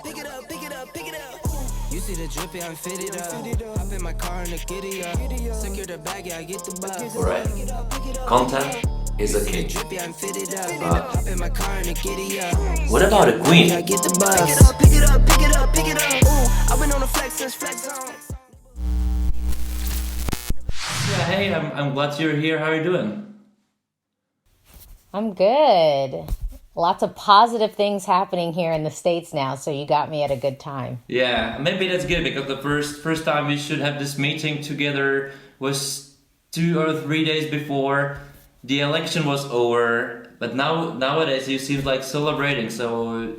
pick it up, pick it up, pick it up. You see the drippy, I'm fitted up. Hop in my car and the giddy up. Secure the bag, yeah, I get the bus. Alright, content is a king. What about a queen? I get the bus. Pick it up, pick it up, pick it up, pick it up. I've been on the flex since flex zone. Yeah, hey, I'm glad you're here. How are you doing? I'm good. Lots of positive things happening here in the States now, so you got me at a good time. Yeah, maybe that's good because the first time we should have this meeting together was 2 or 3 days before the election was over. But nowadays you seem like celebrating. So,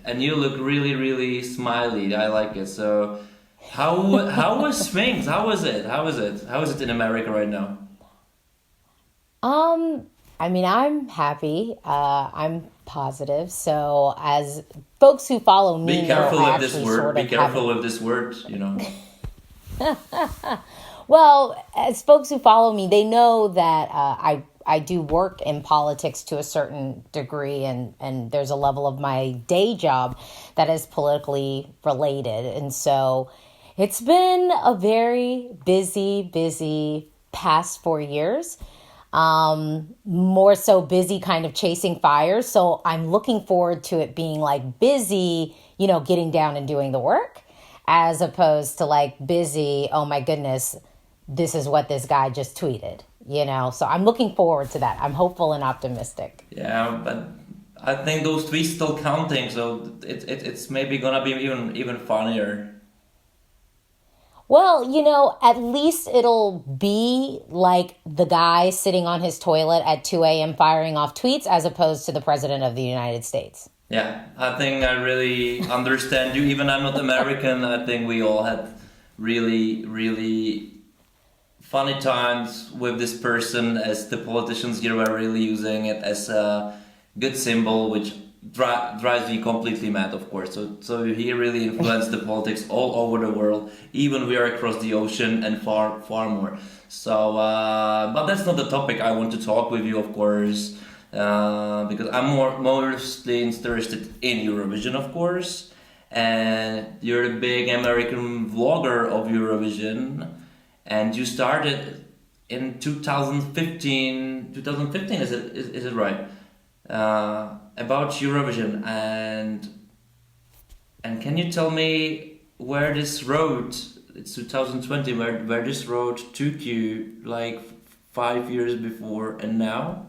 and you look really, really smiley. I like it. So, how was things? How was it? How is it in America right now? I mean, I'm happy. I'm positive. So, as folks who follow me, be careful with this word. Be careful with this word. You know. Well, as folks who follow me, they know that I do work in politics to a certain degree, and there's a level of my day job that is politically related, and so it's been a very busy past 4 years. More so busy kind of chasing fires. So I'm looking forward to it being like busy, getting down and doing the work, as opposed to like busy, oh my goodness, this is what this guy just tweeted, So I'm looking forward to that. I'm hopeful and optimistic. Yeah, but I think those tweets still counting, so it's maybe gonna be even funnier. Well, at least it'll be like the guy sitting on his toilet at 2 a.m. firing off tweets as opposed to the president of the United States. Yeah, I think I really understand you. Even I'm not American, I think we all had really, really funny times with this person, as the politicians here were really using it as a good symbol, which drives me completely mad, of course. So he really influenced the politics all over the world, even we are across the ocean and far more. So, but that's not the topic I want to talk with you, of course, because I'm mostly interested in Eurovision, of course, and you're the big American vlogger of Eurovision, and you started in 2015. 2015, is it right? About Eurovision, and can you tell me where this road, it's 2020, where this road took you, like 5 years before and now?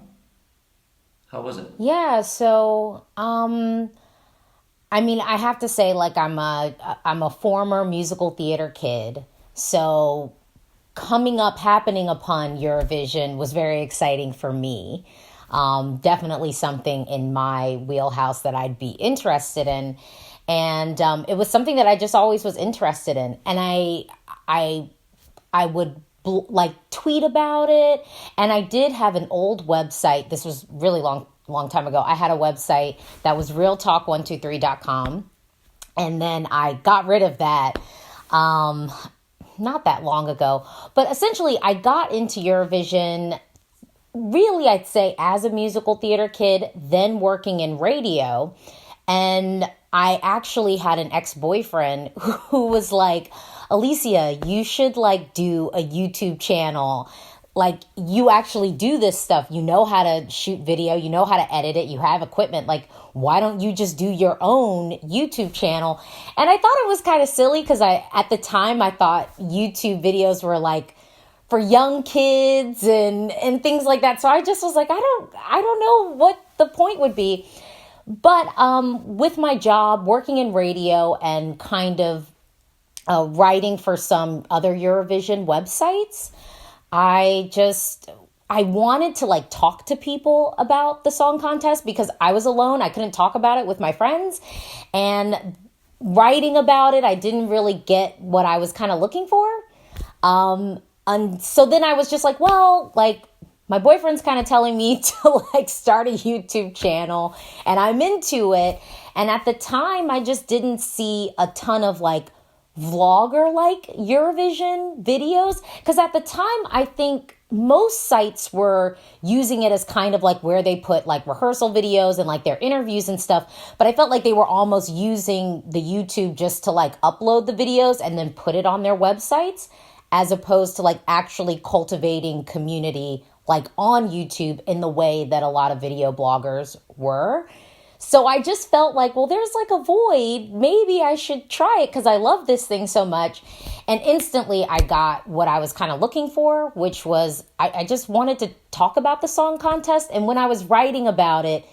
How was it? Yeah, so I mean, I have to say, like, I'm a former musical theater kid, so happening upon Eurovision was very exciting for me. Definitely something in my wheelhouse that I'd be interested in. And it was something that I just always was interested in. And I would tweet about it. And I did have an old website. This was really long time ago. I had a website that was realtalk123.com. And then I got rid of that not that long ago. But essentially, I got into Eurovision really, I'd say, as a musical theater kid, then working in radio. And I actually had an ex-boyfriend who was like, Alesia, you should do a YouTube channel. You actually do this stuff. You know how to shoot video. You know how to edit it. You have equipment. Why don't you just do your own YouTube channel? And I thought it was kind of silly because at the time I thought YouTube videos were for young kids and things like that. So I just was like, I don't know what the point would be. But with my job, working in radio and kind of writing for some other Eurovision websites, I wanted to talk to people about the song contest because I was alone. I couldn't talk about it with my friends. And writing about it, I didn't really get what I was kind of looking for. And so then I was just my boyfriend's kind of telling me to start a YouTube channel and I'm into it. And at the time, I just didn't see a ton of vlogger Eurovision videos. Because at the time, I think most sites were using it as kind of like where they put like rehearsal videos and like their interviews and stuff. But I felt like they were almost using the YouTube just to like upload the videos and then put it on their websites, as opposed to like actually cultivating community like on YouTube in the way that a lot of video bloggers were. So I just felt like, well, there's like a void. Maybe I should try it because I love this thing so much. And instantly I got what I was kind of looking for, which was I just wanted to talk about the song contest. And when I was writing about it,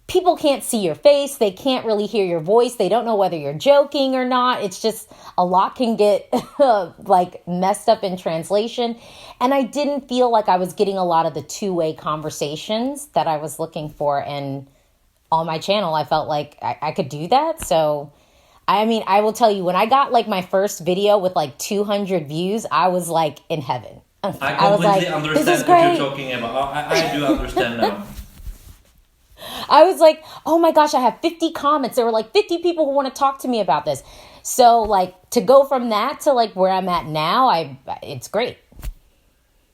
people can't see your face. They can't really hear your voice. They don't know whether you're joking or not. It's just a lot can get like messed up in translation. And I didn't feel like I was getting a lot of the two-way conversations that I was looking for. And on my channel, I felt like I could do that. So, I mean, I will tell you, when I got like my first video with like 200 views, I was like in heaven. I was completely like, understand what you're talking about. I do understand now. I was like, oh my gosh, I have 50 comments. There were like 50 people who want to talk to me about this. So like to go from that to like where I'm at now, it's great.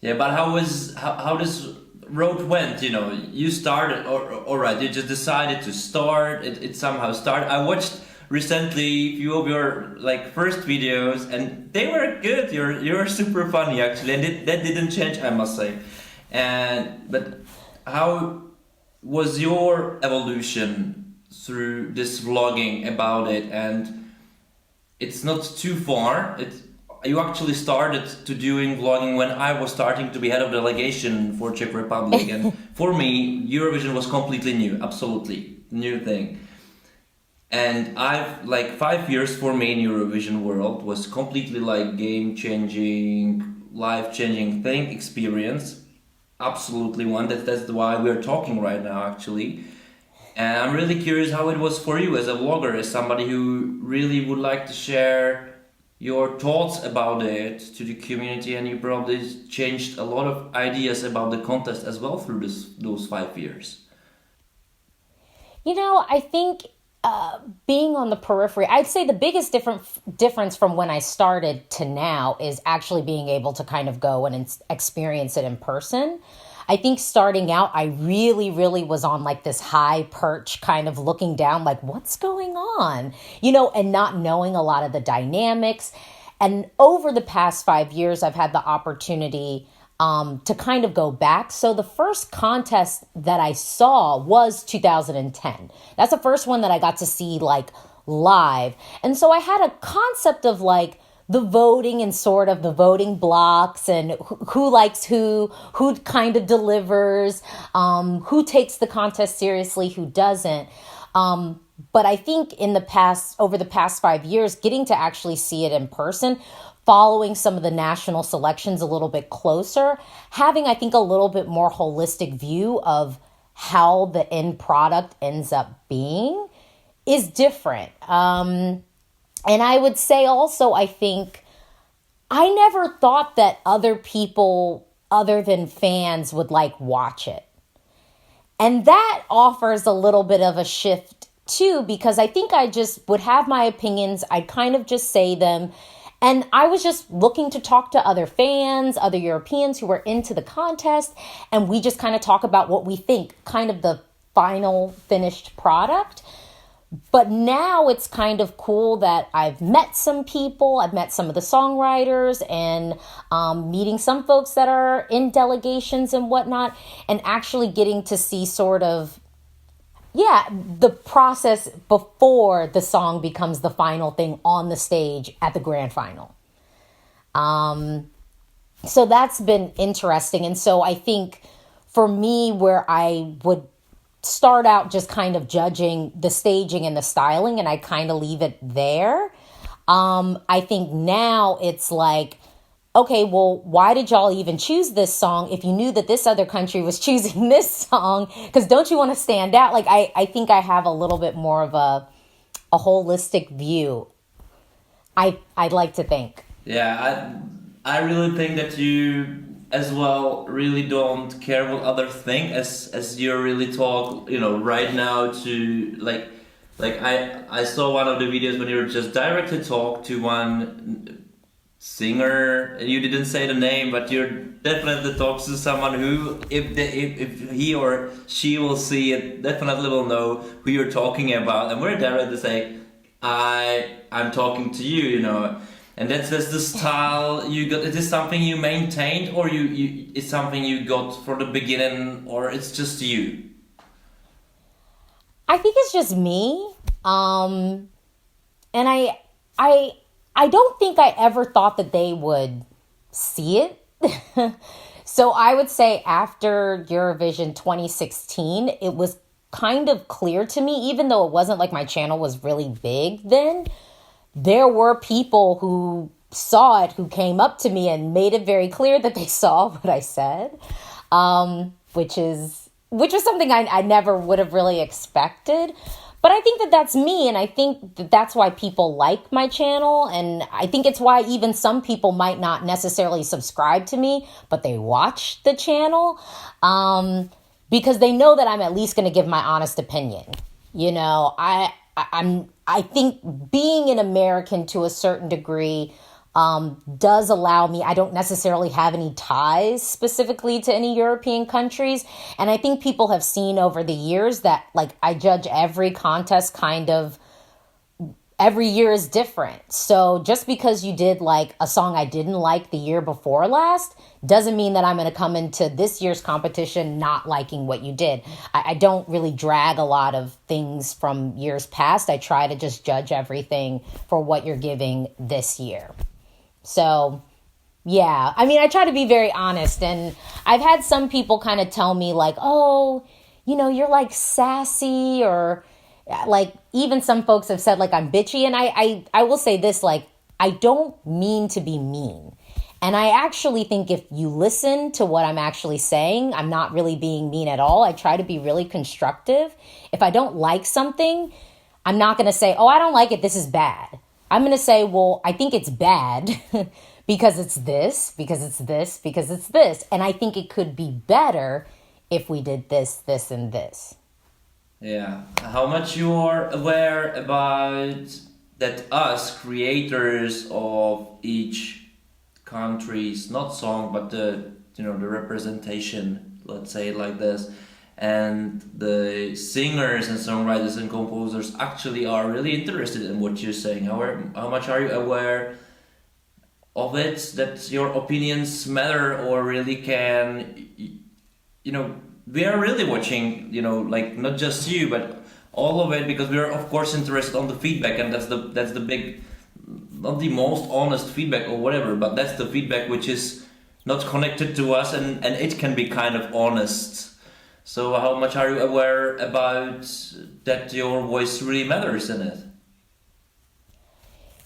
Yeah, but how this road went? You know, you started, all right, you just decided to start. It somehow started. I watched recently a few of your like first videos, and they were good. You're super funny actually, and that didn't change, I must say. But how was your evolution through this vlogging about it? And it's not too far. You actually started to doing vlogging when I was starting to be head of delegation for Czech Republic, and for me, Eurovision was completely new, absolutely new thing. And I've like 5 years for me in Eurovision world was completely like game-changing, life-changing thing, experience. Absolutely one. That's why we're talking right now, actually. And I'm really curious how it was for you as a vlogger, as somebody who really would like to share your thoughts about it to the community, and you probably changed a lot of ideas about the contest as well through those 5 years. You know, I think being on the periphery, I'd say the biggest difference from when I started to now is actually being able to kind of go and experience it in person. I think starting out, I really, really was on like this high perch kind of looking down, like what's going on, you know, and not knowing a lot of the dynamics. And over the past 5 years, I've had the opportunity to kind of go back. So the first contest that I saw was 2010. That's the first one that I got to see like live. And so I had a concept of like the voting and sort of the voting blocks and who likes who kind of delivers, who takes the contest seriously, who doesn't. But I think over the past 5 years, getting to actually see it in person, following some of the national selections a little bit closer, having, I think, a little bit more holistic view of how the end product ends up being is different. And I would say also, I think, I never thought that other people other than fans would like watch it. And that offers a little bit of a shift too, because I think I just would have my opinions. I'd kind of just say them. And I was just looking to talk to other fans, other Europeans who were into the contest. And we just kind of talk about what we think, kind of the final finished product. But now it's kind of cool that I've met some people. I've met some of the songwriters and meeting some folks that are in delegations and whatnot, and actually getting to see sort of, the process before the song becomes the final thing on the stage at the grand final. So that's been interesting. And so I think for me, where I would start out just kind of judging the staging and the styling, and I kind of leave it there. I think now it's like, okay, well, why did y'all even choose this song if you knew that this other country was choosing this song? Because don't you want to stand out? Like, I think I have a little bit more of a holistic view. I'd like to think. Yeah, I really think that you as well really don't care what others think, as you really talk, you know, right now to like I saw one of the videos when you were just directly talk to singer. You didn't say the name, but you're definitely talks to someone who, if he or she will see it, definitely will know who you're talking about, and we're there to say, I'm talking to you, you know. And that's the style you got. Is this something you maintained, or you it's something you got from the beginning, or it's just you? I think it's just me. And I don't think I ever thought that they would see it. So I would say after Eurovision 2016, it was kind of clear to me, even though it wasn't like my channel was really big then, there were people who saw it, who came up to me and made it very clear that they saw what I said, which was something I never would have really expected. But I think that that's me, and I think that that's why people like my channel, and I think it's why even some people might not necessarily subscribe to me, but they watch the channel, because they know that I'm at least going to give my honest opinion. You know, I think being an American to a certain degree does allow me, I don't necessarily have any ties specifically to any European countries. And I think people have seen over the years that like I judge every contest kind of every year is different. So just because you did like a song I didn't like the year before last doesn't mean that I'm going to come into this year's competition not liking what you did. I don't really drag a lot of things from years past. I try to just judge everything for what you're giving this year. So, yeah, I mean, I try to be very honest, and I've had some people kind of tell me like, oh, you know, you're like sassy, or like even some folks have said like I'm bitchy. And I will say this, like, I don't mean to be mean. And I actually think if you listen to what I'm actually saying, I'm not really being mean at all. I try to be really constructive. If I don't like something, I'm not going to say, oh, I don't like it, this is bad. I'm going to say, well, I think it's bad because it's this, because it's this, because it's this. And I think it could be better if we did this, this, and this. Yeah. How much you are aware about that us creators of each country's, not song, but the representation, let's say it like this, and the singers and songwriters and composers actually are really interested in what you're saying. How much are you aware of it, that your opinions matter or really can, we are really watching, like not just you, but all of it, because we are of course interested on the feedback, and that's the big, not the most honest feedback or whatever, but that's the feedback which is not connected to us, and it can be kind of honest. So how much are you aware about that your voice really matters in it?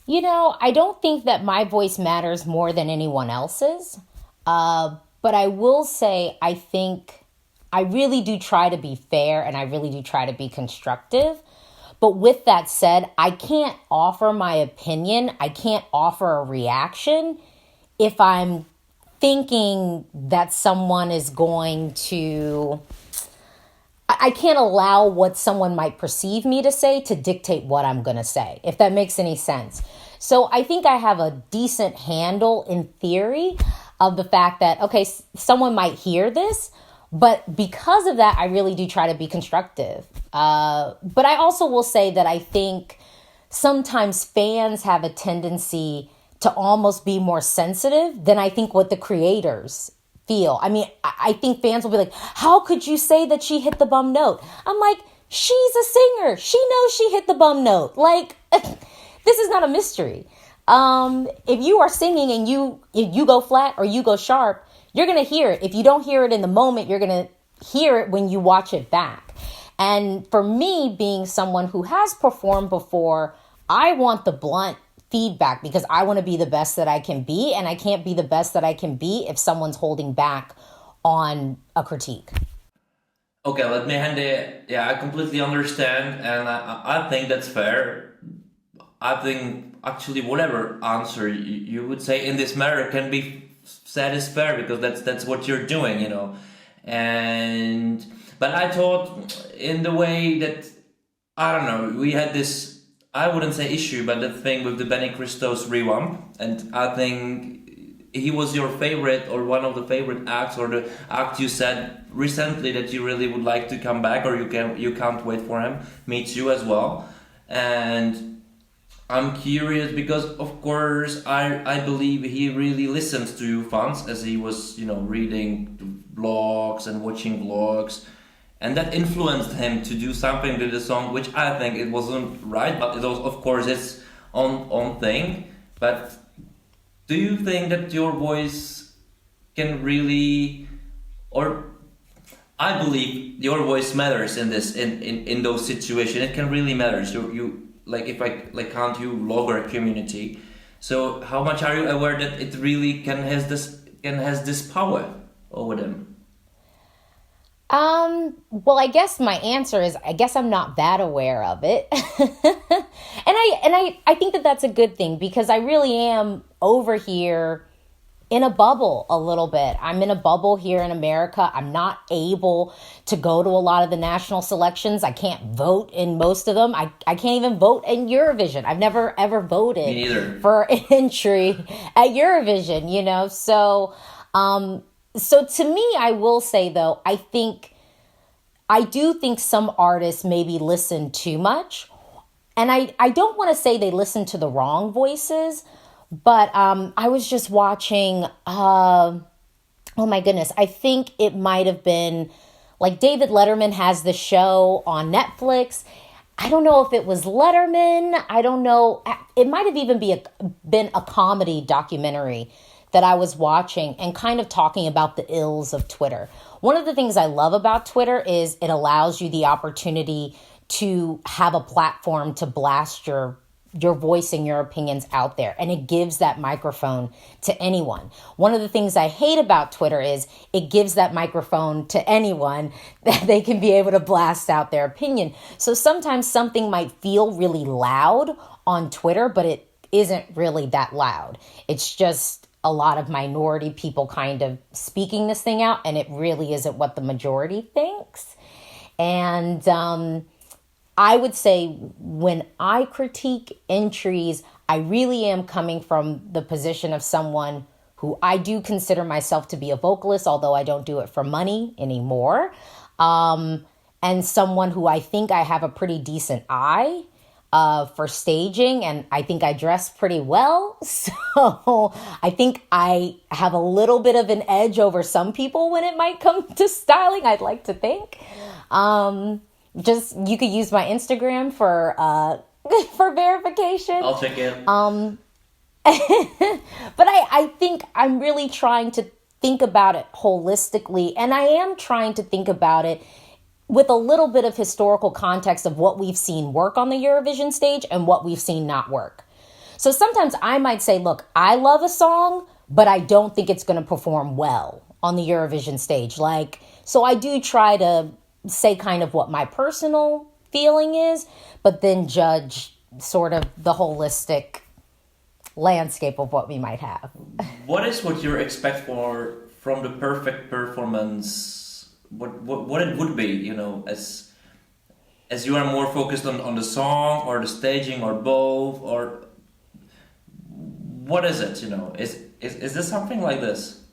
You know, I don't think that my voice matters more than anyone else's. But I will say, I think I really do try to be fair, and I really do try to be constructive. But with that said, I can't offer my opinion. I can't offer a reaction if I'm thinking that someone is going to... I can't allow what someone might perceive me to say to dictate what I'm going to say, if that makes any sense. So I think I have a decent handle in theory of the fact that, okay, someone might hear this, but because of that, I really do try to be constructive. But I also will say that I think sometimes fans have a tendency to almost be more sensitive than I think what the creators feel. I mean, I think fans will be like, how could you say that she hit the bum note? I'm like, she's a singer. She knows she hit the bum note. Like, this is not a mystery. If you are singing and if you go flat or you go sharp, you're going to hear it. If you don't hear it in the moment, you're going to hear it when you watch it back. And for me, being someone who has performed before, I want the blunt feedback because I want to be the best that I can be, and I can't be the best that I can be if someone's holding back on a critique. Okay, let me hand it. Yeah, I completely understand, and I think that's fair. I think actually whatever answer you would say in this matter can be said is fair, because that's what you're doing, But I thought in the way that, I don't know, we had this I wouldn't say issue, but the thing with the Benny Christos revamp, and I think he was your favorite or one of the favorite acts, or the act you said recently that you really would like to come back, or you can't wait for him. Me too as well, and I'm curious because of course I believe he really listens to you fans as he was reading blogs and watching vlogs. And that influenced him to do something with the song, which I think it wasn't right, but it was, of course, its own thing. But do you think that your voice can really, or I believe your voice matters in this, in those situations. It can really matter. So you like if I like count you vlogger community. So how much are you aware that it really has this power over them? Well, I guess my answer is, I guess I'm not that aware of it. I think that that's a good thing, because I really am over here in a bubble a little bit. I'm in a bubble here in America. I'm not able to go to a lot of the national selections. I can't vote in most of them. I can't even vote in Eurovision. I've never ever voted for entry at Eurovision, So to me, I will say, though, I do think some artists maybe listen too much. And I don't want to say they listen to the wrong voices, but I was just watching, oh my goodness, I think it might have been like David Letterman has the show on Netflix. I don't know if it was Letterman. I don't know. It might have even been a comedy documentary that I was watching and kind of talking about the ills of Twitter. One of the things I love about Twitter is it allows you the opportunity to have a platform to blast your voice and your opinions out there. And it gives that microphone to anyone. One of the things I hate about Twitter is it gives that microphone to anyone that they can be able to blast out their opinion. So sometimes something might feel really loud on Twitter, but it isn't really that loud. It's just a lot of minority people kind of speaking this thing out, and it really isn't what the majority thinks. And I would say when I critique entries, I really am coming from the position of someone who I do consider myself to be a vocalist, although I don't do it for money anymore. And someone who I think I have a pretty decent eye for staging, and I think I dress pretty well. So I think I have a little bit of an edge over some people when it might come to styling, I'd like to think. Just, you could use my Instagram for verification. I'll check it. But I think I'm really trying to think about it holistically, and I am trying to think about it with a little bit of historical context of what we've seen work on the Eurovision stage and what we've seen not work. So sometimes I might say, look, I love a song, but I don't think it's going to perform well on the Eurovision stage. So I do try to say kind of what my personal feeling is, but then judge sort of the holistic landscape of what we might have. What you expect from the perfect performance? What it would be, as you are more focused on the song or the staging or both, or what is it? Is this something like this?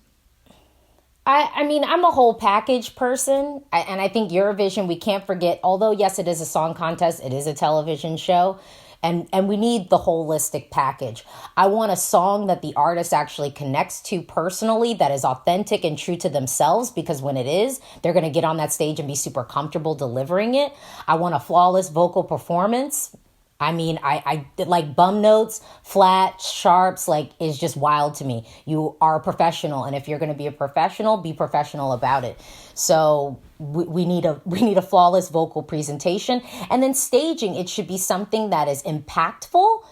I mean, I'm a whole package person, and I think Eurovision, we can't forget, although yes, it is a song contest, it is a television show, and we need the holistic package. I want a song that the artist actually connects to personally, that is authentic and true to themselves, because when it is, they're going to get on that stage and be super comfortable delivering it. I want a flawless vocal performance. I mean, I like bum notes, flat, sharps, is just wild to me. You are a professional, and if you're going to be a professional, be professional about it. So we need a flawless vocal presentation. And then staging, it should be something that is impactful,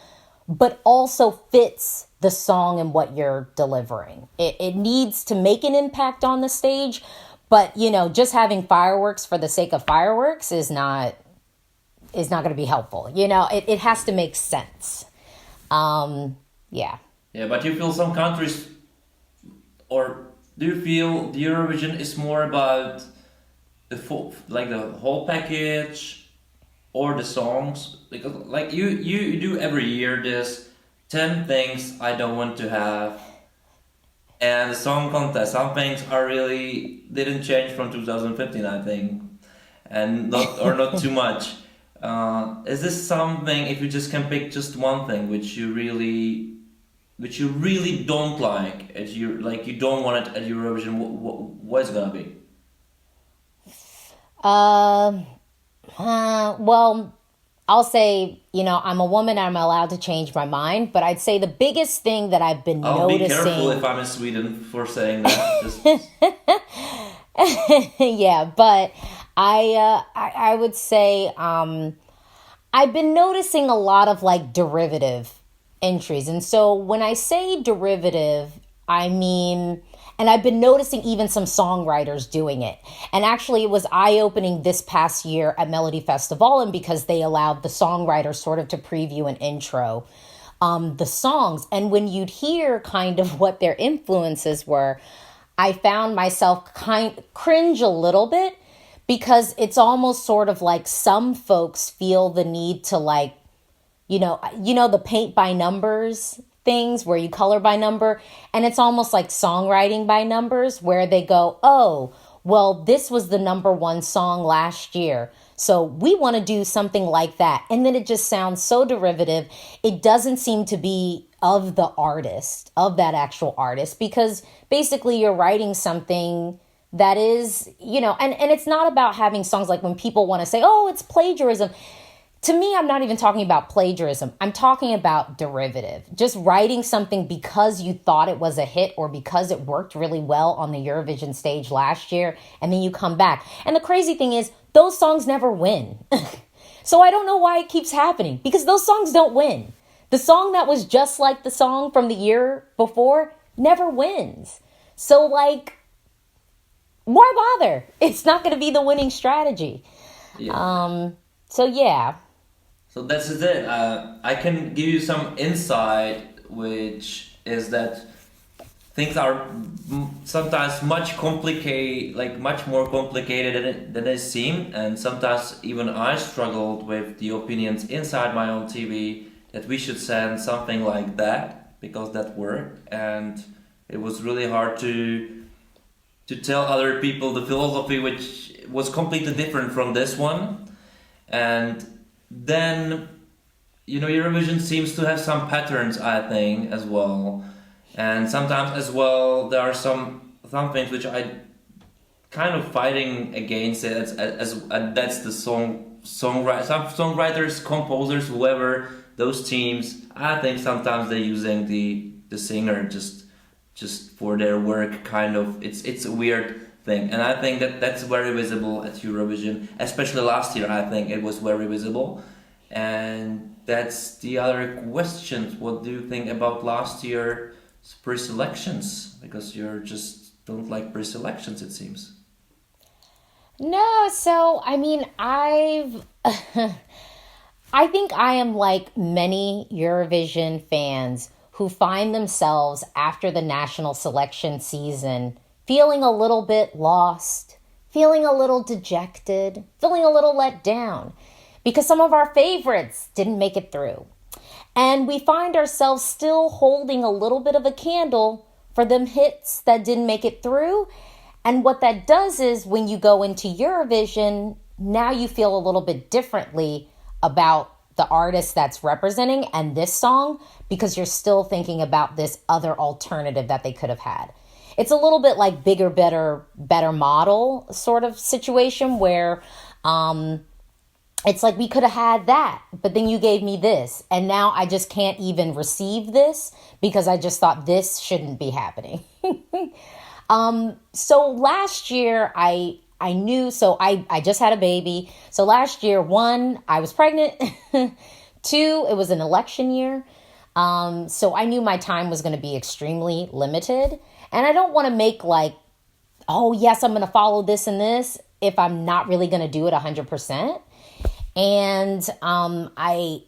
but also fits the song and what you're delivering. It needs to make an impact on the stage, but, just having fireworks for the sake of fireworks is not going to be helpful. It has to make sense. Yeah. Yeah, but you feel some countries, or do you feel the Eurovision is more about the whole package, or the songs, because like you do every year this 10 things I don't want to have, and the song contest, some things are really didn't change from 2015, I think, and not too much. Is this something, if you just can pick just one thing which you really don't like, as you don't want it at Eurovision, what is it gonna be? Well, I'll say, I'm a woman, I'm allowed to change my mind, but I'd say the biggest thing that I've been I'll noticing... be careful if I'm in Sweden for saying that. Just... Yeah, but I would say I've been noticing a lot of like derivative entries. And so when I say derivative, I mean... And I've been noticing even some songwriters doing it. And actually, it was eye-opening this past year at Melody Festival, and because they allowed the songwriters sort of to preview an intro the songs. And when you'd hear kind of what their influences were, I found myself cringe a little bit, because it's almost sort of like some folks feel the need to like, the paint by numbers things where you color by number, and it's almost like songwriting by numbers, where they go, oh, well, this was the number one song last year, so we want to do something like that. And then it just sounds so derivative. It doesn't seem to be of the artist, of that actual artist, because basically you're writing something that is, and it's not about having songs like when people want to say, oh, it's plagiarism. To me, I'm not even talking about plagiarism. I'm talking about derivative. Just writing something because you thought it was a hit or because it worked really well on the Eurovision stage last year, and then you come back. And the crazy thing is, those songs never win. So I don't know why it keeps happening, because those songs don't win. The song that was just like the song from the year before never wins. So like, why bother? It's not going to be the winning strategy. Yeah. So yeah. So that's it. I can give you some insight, which is that things are sometimes much more complicated than they seem, and sometimes even I struggled with the opinions inside my own TV that we should send something like that because that worked, and it was really hard to tell other people the philosophy which was completely different from this one. And then, Eurovision seems to have some patterns, I think, as well. And sometimes as well, there are some things which I kind of fighting against it as that's the some songwriters, composers, whoever, those teams. I think sometimes they're using the singer just for their work, kind of. It's a weird thing, and I think that's very visible at Eurovision, especially last year. I think it was very visible, and that's the other question. What do you think about last year's pre-selections? Because you just don't like pre-selections, it seems. No, so I mean, I think I am like many Eurovision fans who find themselves after the national selection season feeling a little bit lost, feeling a little dejected, feeling a little let down because some of our favorites didn't make it through. And we find ourselves still holding a little bit of a candle for them hits that didn't make it through. And what that does is when you go into Eurovision, now you feel a little bit differently about the artist that's representing and this song because you're still thinking about this other alternative that they could have had. It's a little bit like bigger, better model sort of situation where it's like we could have had that, but then you gave me this. And now I just can't even receive this because I just thought this shouldn't be happening. So last year I knew, so I just had a baby. So last year, 1, I was pregnant. 2, it was an election year. So I knew my time was going to be extremely limited. And I don't want to make like, oh yes, I'm going to follow this and this if I'm not really going to do it 100%. And I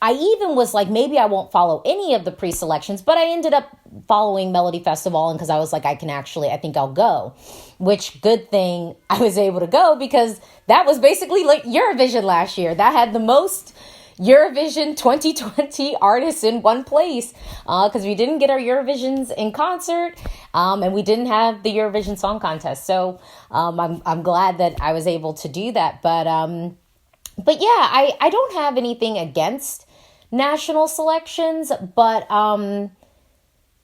I even was like, maybe I won't follow any of the pre-selections, but I ended up following Melody Festival, and because I was like, I think I'll go. Which, good thing I was able to go, because that was basically like Eurovision last year. That had the most Eurovision 2020 artists in one place, because we didn't get our Eurovisions in concert, and we didn't have the Eurovision Song Contest. So I'm glad that I was able to do that. But yeah, I don't have anything against national selections, but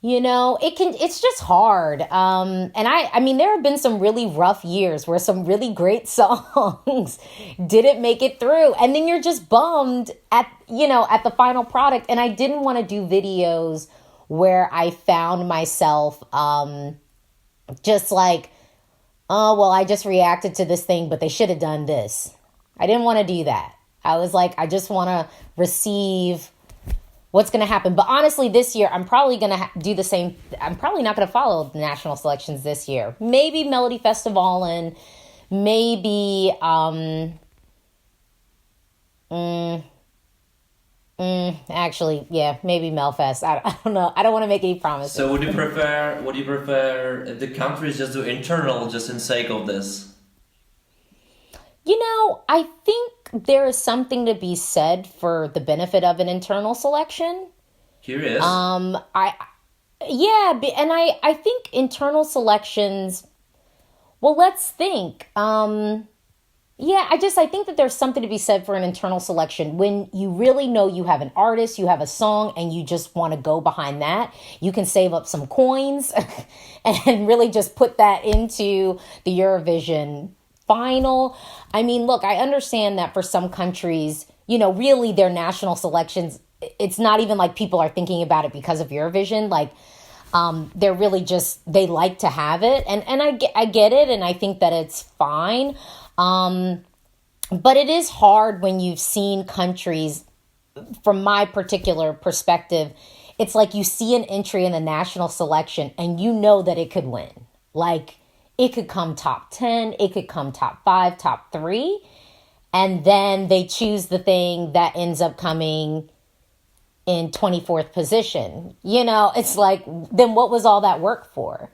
it's just hard. And I mean, there have been some really rough years where some really great songs didn't make it through. And then you're just bummed at the final product. And I didn't want to do videos where I found myself, just like, oh, well, I just reacted to this thing, but they should have done this. I didn't want to do that. I was like, I just want to receive what's going to happen. But honestly, this year, I'm probably going to do the same. I'm probably not going to follow the national selections this year. Maybe Melody Festival, and maybe, actually, yeah, maybe Melfest. I don't know. I don't want to make any promises. So would you prefer the countries just do internal just in sake of this? I think there is something to be said for the benefit of an internal selection. Curious. And I think internal selections, well, let's think. I think that there's something to be said for an internal selection when you really know you have an artist, you have a song, and you just want to go behind that. You can save up some coins and really just put that into the Eurovision final. I mean, look, I understand that for some countries, really their national selections, it's not even like people are thinking about it because of Eurovision. Like, they're really just, they like to have it. And I get it. And I think that it's fine. But it is hard when you've seen countries, from my particular perspective, it's like you see an entry in the national selection and you know that it could win. Like, it could come top 10, it could come top 5, top 3, and then they choose the thing that ends up coming in 24th position. It's like, then what was all that work for?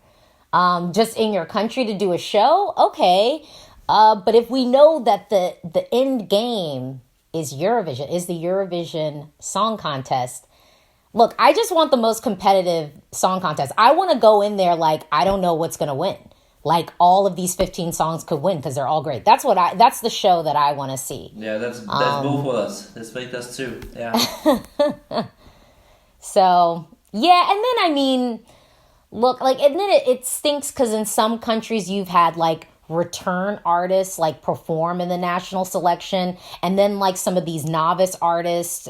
Just in your country to do a show? Okay. But if we know that the end game is Eurovision, is the Eurovision Song Contest, look, I just want the most competitive song contest. I want to go in there like, I don't know what's going to win. Like, all of these 15 songs could win because they're all great. That's the show that I want to see. Yeah, that's both of us. That's like us too. Yeah. So, yeah. And then, I mean, look, like, and then it stinks because in some countries you've had like return artists like perform in the national selection. And then like some of these novice artists,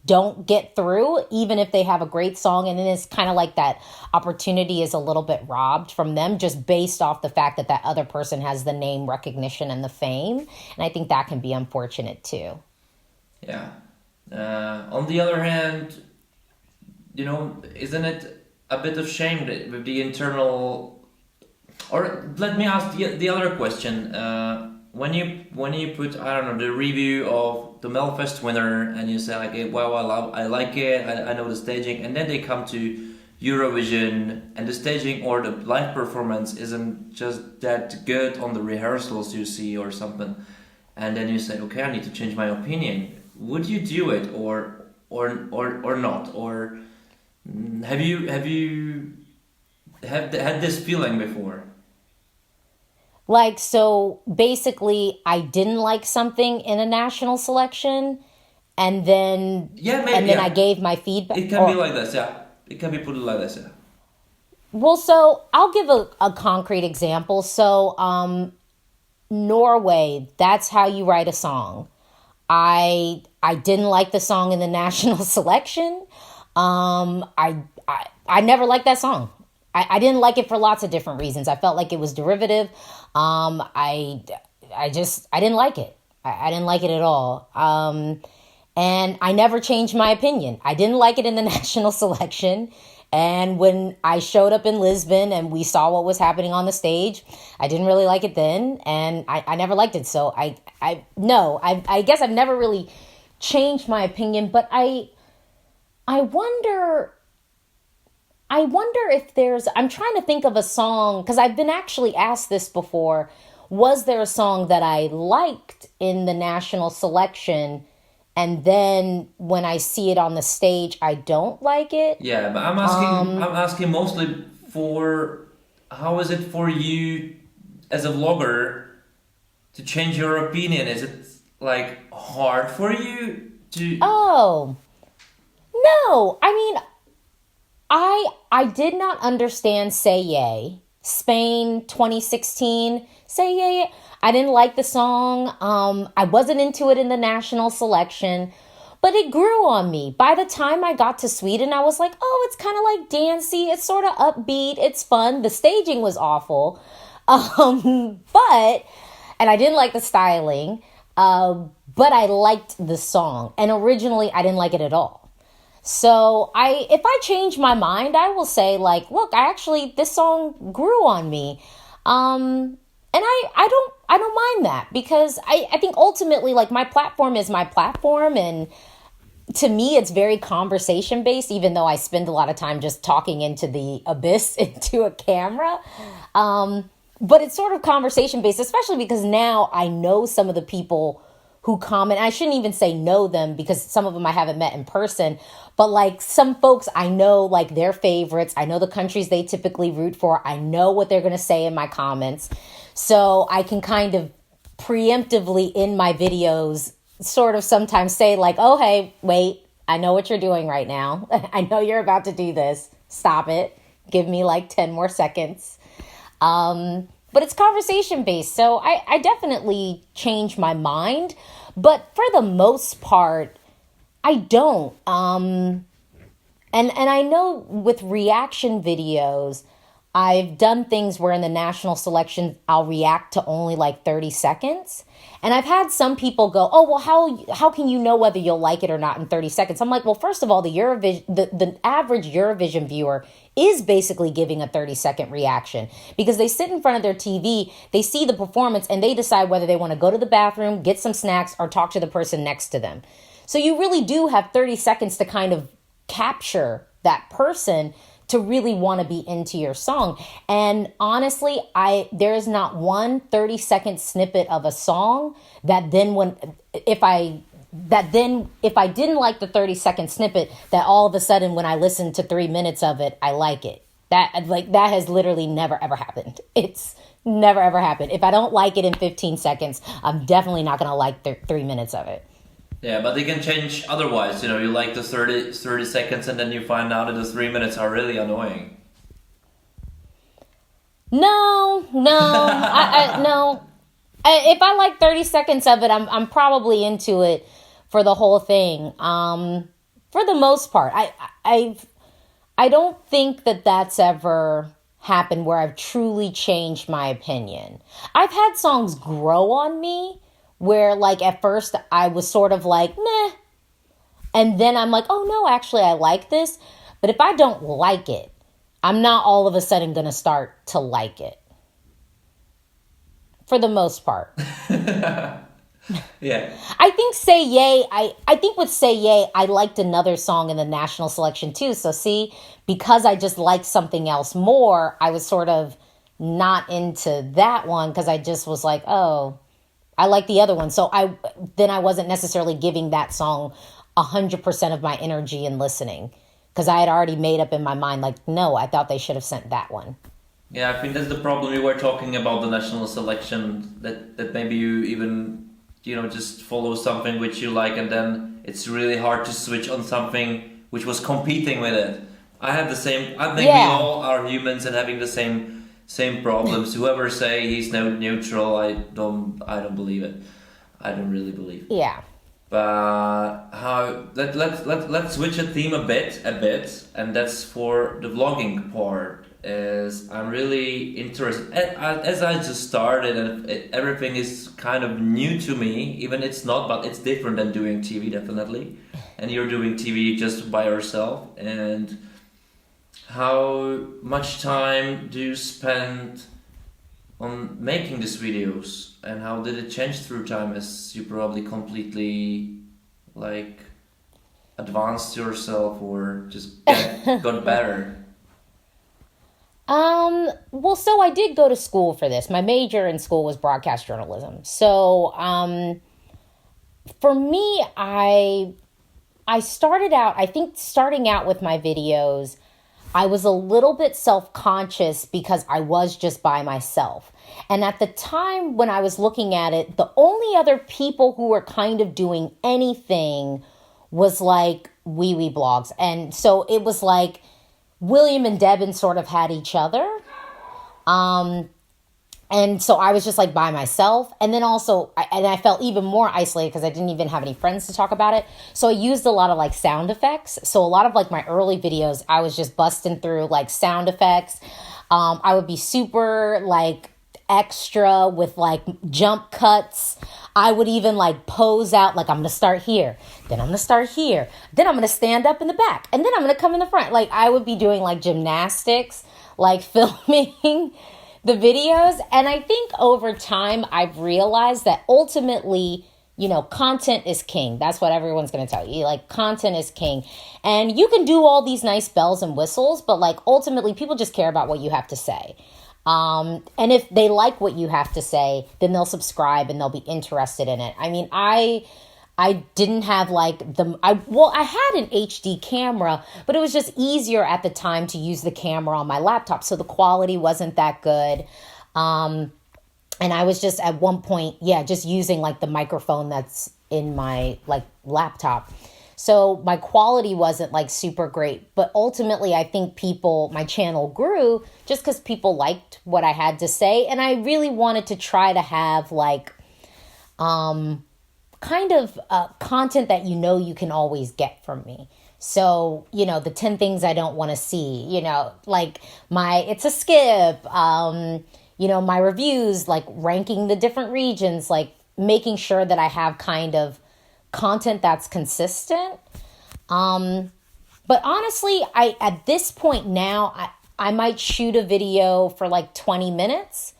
don't get through, even if they have a great song. And then it's kind of like that opportunity is a little bit robbed from them just based off the fact that other person has the name recognition and the fame. And I think that can be unfortunate too. Yeah. On the other hand, isn't it a bit of shame that with the internal, or let me ask the other question. When you put, I don't know, the review of the Melfest winner and you say like, hey, wow, I like it, I know the staging, and then they come to Eurovision and the staging or the live performance isn't just that good on the rehearsals you see or something, and then you say, okay, I need to change my opinion. Would you do it or not? Or have you had this feeling before? Like, so basically I didn't like something in a national selection and then I gave my feedback. It can be like this, yeah. It can be put like this, yeah. Well, so I'll give a concrete example. So, Norway, that's how you write a song. I didn't like the song in the national selection. I never liked that song. I didn't like it for lots of different reasons. I felt like it was derivative. I didn't like it. I didn't like it at all. And I never changed my opinion. I didn't like it in the national selection. And when I showed up in Lisbon and we saw what was happening on the stage, I didn't really like it then. And I never liked it. So I guess I've never really changed my opinion, but I wonder if I'm trying to think of a song, because I've been actually asked this before. Was there a song that I liked in the national selection, and then when I see it on the stage, I don't like it? Yeah, but I'm asking mostly for how is it for you as a vlogger to change your opinion? Is it like hard for you to? Oh, no. I mean, I did not understand Say Yay. Spain 2016, Say Yay. I didn't like the song. I wasn't into it in the national selection, but it grew on me. By the time I got to Sweden, I was like, oh, it's kind of like dancey. It's sort of upbeat. It's fun. The staging was awful. And I didn't like the styling, but I liked the song. And originally, I didn't like it at all. So if I change my mind, I will say, like, look, this song grew on me. And I don't mind that, because I think ultimately, like, my platform is my platform. And to me, it's very conversation based, even though I spend a lot of time just talking into the abyss, into a camera. But it's sort of conversation based, especially because now I know some of the people who comment. I shouldn't even say know them, because some of them I haven't met in person, but like some folks I know, like their favorites. I know the countries they typically root for. I know what they're going to say in my comments. So I can kind of preemptively in my videos sort of sometimes say like, oh, hey, wait, I know what you're doing right now. I know you're about to do this. Stop it. Give me like 10 more seconds. But it's conversation based. So I definitely change my mind. But for the most part, I don't. And I know with reaction videos, I've done things where in the national selection, I'll react to only like 30 seconds. And I've had some people go, oh, well, how can you know whether you'll like it or not in 30 seconds? I'm like, well, first of all, the average Eurovision viewer is basically giving a 30-second reaction, because they sit in front of their TV, they see the performance, and they decide whether they want to go to the bathroom, get some snacks, or talk to the person next to them. So you really do have 30 seconds to kind of capture that person to really want to be into your song. And honestly, there is not one 30-second snippet of a song that then if I didn't like the 30-second snippet, that all of a sudden when I listen to 3 minutes of it, I like it. That has literally never ever happened. It's never ever happened. If I don't like it in 15 seconds, I'm definitely not going to like 3 minutes of it. Yeah, but they can change otherwise. You know, you like the 30 seconds and then you find out that the 3 minutes are really annoying. No. No. If I like 30 seconds of it, I'm probably into it for the whole thing. For the most part, I don't think that that's ever happened where I've truly changed my opinion. I've had songs grow on me where, like, at first I was sort of like, meh. And then I'm like, oh, no, actually, I like this. But if I don't like it, I'm not all of a sudden going to start to like it. For the most part. Yeah. I think Say Yay, I think with Say Yay, I liked another song in the national selection too. So see, because I just liked something else more, I was sort of not into that one because I just was like, oh, I like the other one. So I wasn't necessarily giving that song 100% of my energy and listening, because I had already made up in my mind, like, no, I thought they should have sent that one. Yeah, I think that's the problem. We were talking about the national selection, that maybe you even, just follow something which you like, and then it's really hard to switch on something which was competing with it. I have the same. I think we all are humans and having the same problems. Whoever say he's neutral, I don't believe it. I don't really believe it. Yeah. But let's switch the theme a bit, and that's for the vlogging part. Is I'm really interested, as I just started, and everything is kind of new to me. Even it's not, but it's different than doing TV, definitely. And you're doing TV just by yourself. And how much time do you spend on making these videos, and how did it change through time, as you probably completely like advanced yourself or just got better? Well, so I did go to school for this. My major in school was broadcast journalism. So, for me, I started out, I think starting out with my videos, I was a little bit self-conscious because I was just by myself. And at the time when I was looking at it, the only other people who were kind of doing anything was like wee wee blogs. And so it was like William and Devin sort of had each other. And so I was just like by myself. And then also, I felt even more isolated because I didn't even have any friends to talk about it. So I used a lot of like sound effects. So a lot of like my early videos, I was just busting through like sound effects. I would be super like extra with like jump cuts. I would even like pose out like I'm going to start here. Then I'm going to start here. Then I'm going to stand up in the back. And then I'm going to come in the front. Like I would be doing like gymnastics, like filming the videos. And I think over time, I've realized that ultimately, you know, content is king. That's what everyone's going to tell you. Like content is king. And you can do all these nice bells and whistles, but like ultimately people just care about what you have to say. And if they like what you have to say, then they'll subscribe and they'll be interested in it. I mean, I didn't have like I had an HD camera, but it was just easier at the time to use the camera on my laptop. So the quality wasn't that good. And I was just at one point, just using like the microphone that's in my like laptop. So my quality wasn't like super great, but ultimately I think my channel grew just because people liked what I had to say. And I really wanted to try to have like, kind of content that you know you can always get from me. So, you know, the 10 things I don't want to see, you know, like it's a skip, you know, my reviews, like ranking the different regions, like making sure that I have kind of content that's consistent. But honestly, at this point now, I might shoot a video for like 20 minutes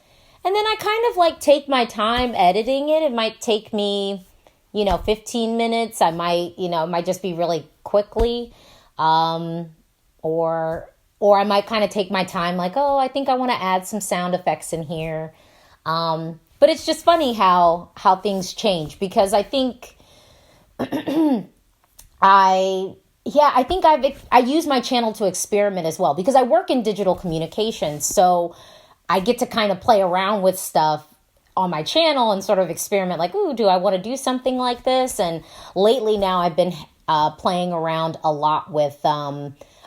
and then I kind of like take my time editing it. It might take me, 15 minutes. I might, it might just be really quickly. Or I might kind of take my time like, I think I want to add some sound effects in here. But it's just funny how things change because I think I use my channel to experiment as well because I work in digital communications. So I get to kind of play around with stuff on my channel and sort of experiment like, do I want to do something like this? And lately now I've been playing around a lot with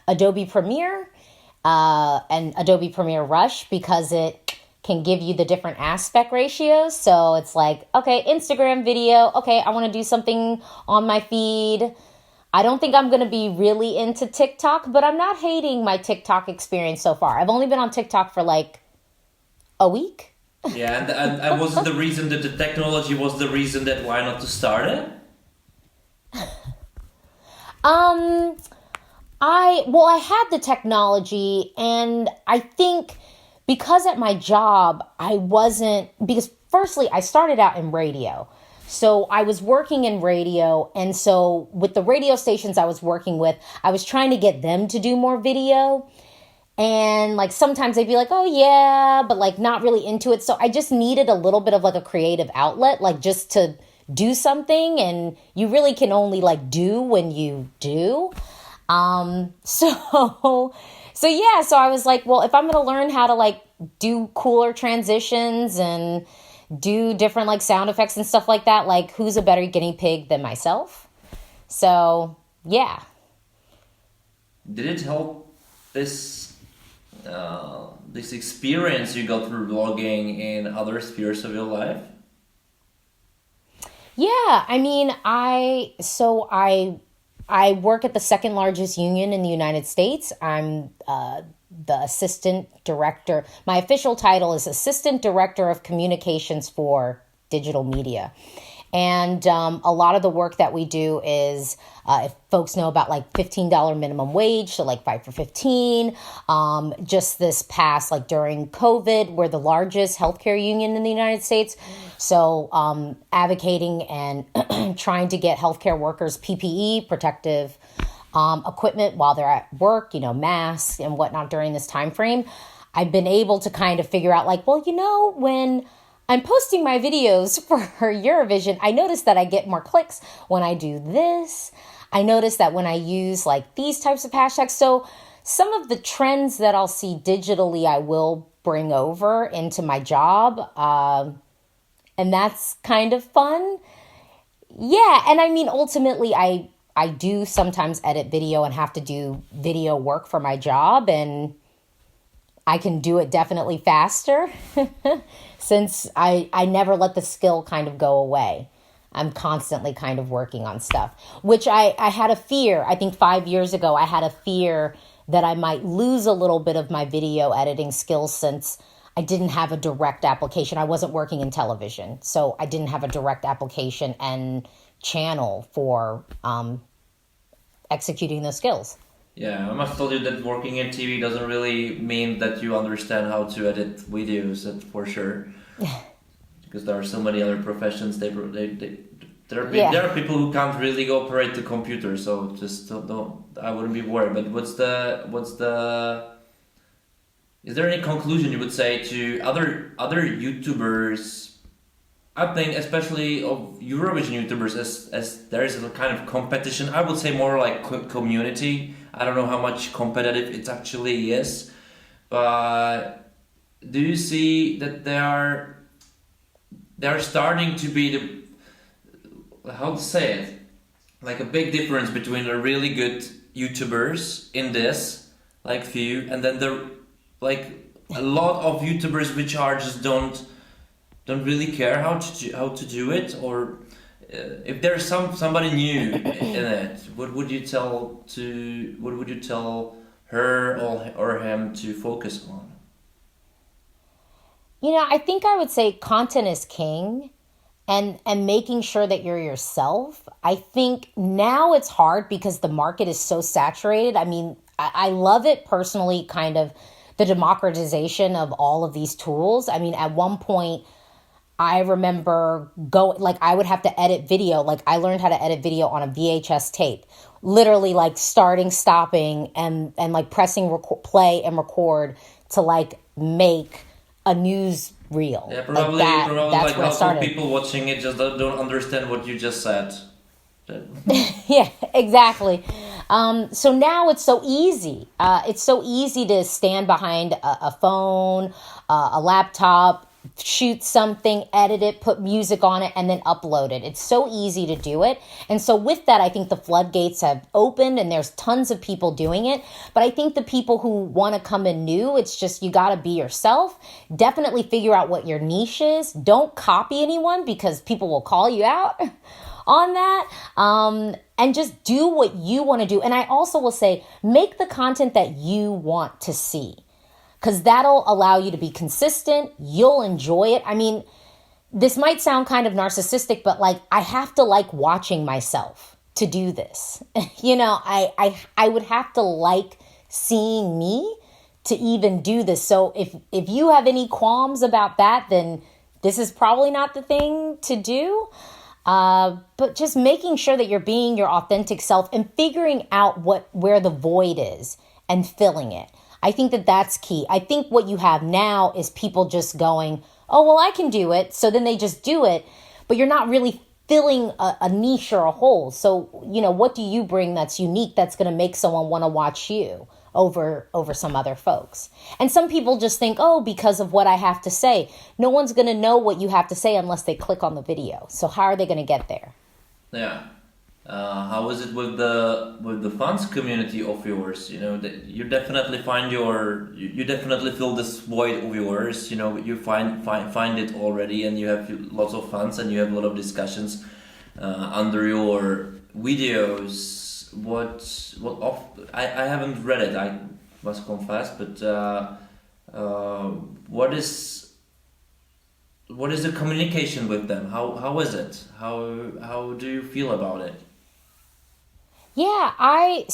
Adobe Premiere and Adobe Premiere Rush because it can give you the different aspect ratios. So it's like, okay, Instagram video. Okay, I want to do something on my feed. I don't think I'm going to be really into TikTok, but I'm not hating my TikTok experience so far. I've only been on TikTok for like a week. Yeah, and was it the reason that the technology was the reason that why not to start it? I had the technology and I think because at my job, because firstly, I started out in radio. So I was working in radio. And so with the radio stations I was working with, I was trying to get them to do more video. And like sometimes they'd be like, oh yeah, but like not really into it. So I just needed a little bit of like a creative outlet, like just to do something. And you really can only like do when you do. So I was like, well, if I'm going to learn how to like do cooler transitions and do different like sound effects and stuff like that, like who's a better guinea pig than myself? So, yeah. Did it help this experience you got through vlogging in other spheres of your life? Yeah, I mean, I work at the second largest union in the United States. I'm the assistant director. My official title is Assistant Director of Communications for Digital Media. And a lot of the work that we do is, if folks know about like $15 minimum wage, so like 5 for 15. Just this past, like during COVID, we're the largest healthcare union in the United States. So advocating and trying to get healthcare workers PPE, protective equipment while they're at work, masks and whatnot during this time frame. I've been able to kind of figure out like, well, when I'm posting my videos for Eurovision, I notice that I get more clicks when I do this. I notice that when I use like these types of hashtags. So some of the trends that I'll see digitally, I will bring over into my job. And that's kind of fun. Yeah. And I mean, ultimately, I do sometimes edit video and have to do video work for my job. And I can do it definitely faster since I never let the skill kind of go away. I'm constantly kind of working on stuff, which I had a fear. I think 5 years ago, I had a fear that I might lose a little bit of my video editing skills since I didn't have a direct application. I wasn't working in television, so I didn't have a direct application and channel for executing those skills. Yeah, I must tell you that working in TV doesn't really mean that you understand how to edit videos, that's for sure. Because there are so many other professions. There are people who can't really operate the computer, so just don't. I wouldn't be worried. But what's the? Is there any conclusion you would say to other YouTubers? I think especially of Eurovision YouTubers, as there is a kind of competition. I would say more like community. I don't know how much competitive it actually is, but do you see that they are starting to be how to say it, like a big difference between the really good YouTubers in this, like few, and then like a lot of YouTubers which are just don't really care how to do it, or if there's somebody new in it, what would you tell her or him to focus on? I think I would say content is king, and making sure that you're yourself. I think now it's hard because the market is so saturated. I mean, I love it personally, kind of the democratization of all of these tools. I mean, at one point, I remember I would have to edit video. Like I learned how to edit video on a VHS tape, literally like starting, stopping, and like pressing play and record to like make a news reel. Yeah, probably that's like where I half of started. people watching it just don't understand what you just said. Yeah, exactly. So now it's so easy. It's so easy to stand behind a phone, a laptop, shoot something, edit it, put music on it, and then upload it. It's so easy to do it. And so with that, I think the floodgates have opened and there's tons of people doing it. But I think the people who want to come in new, it's just you got to be yourself. Definitely figure out what your niche is. Don't copy anyone because people will call you out on that. And just do what you want to do. And I also will say, make the content that you want to see, because that'll allow you to be consistent. You'll enjoy it. I mean, this might sound kind of narcissistic, but like I have to like watching myself to do this. I would have to like seeing me to even do this. So if you have any qualms about that, then this is probably not the thing to do. But just making sure that you're being your authentic self and figuring out where the void is and filling it. I think that that's key. I think what you have now is people just going, oh, well, I can do it. So then they just do it, but you're not really filling a niche or a hole. So, what do you bring that's unique that's going to make someone want to watch you over some other folks? And some people just think, oh, because of what I have to say. No one's going to know what you have to say unless they click on the video. So how are they going to get there? Yeah. How is it with the fans community of yours? That you definitely you definitely fill this void of yours. You find it already, and you have lots of fans, and you have a lot of discussions under your videos. I haven't read it, I must confess, but what is what is the communication with them? How is it? How do you feel about it? Yeah, I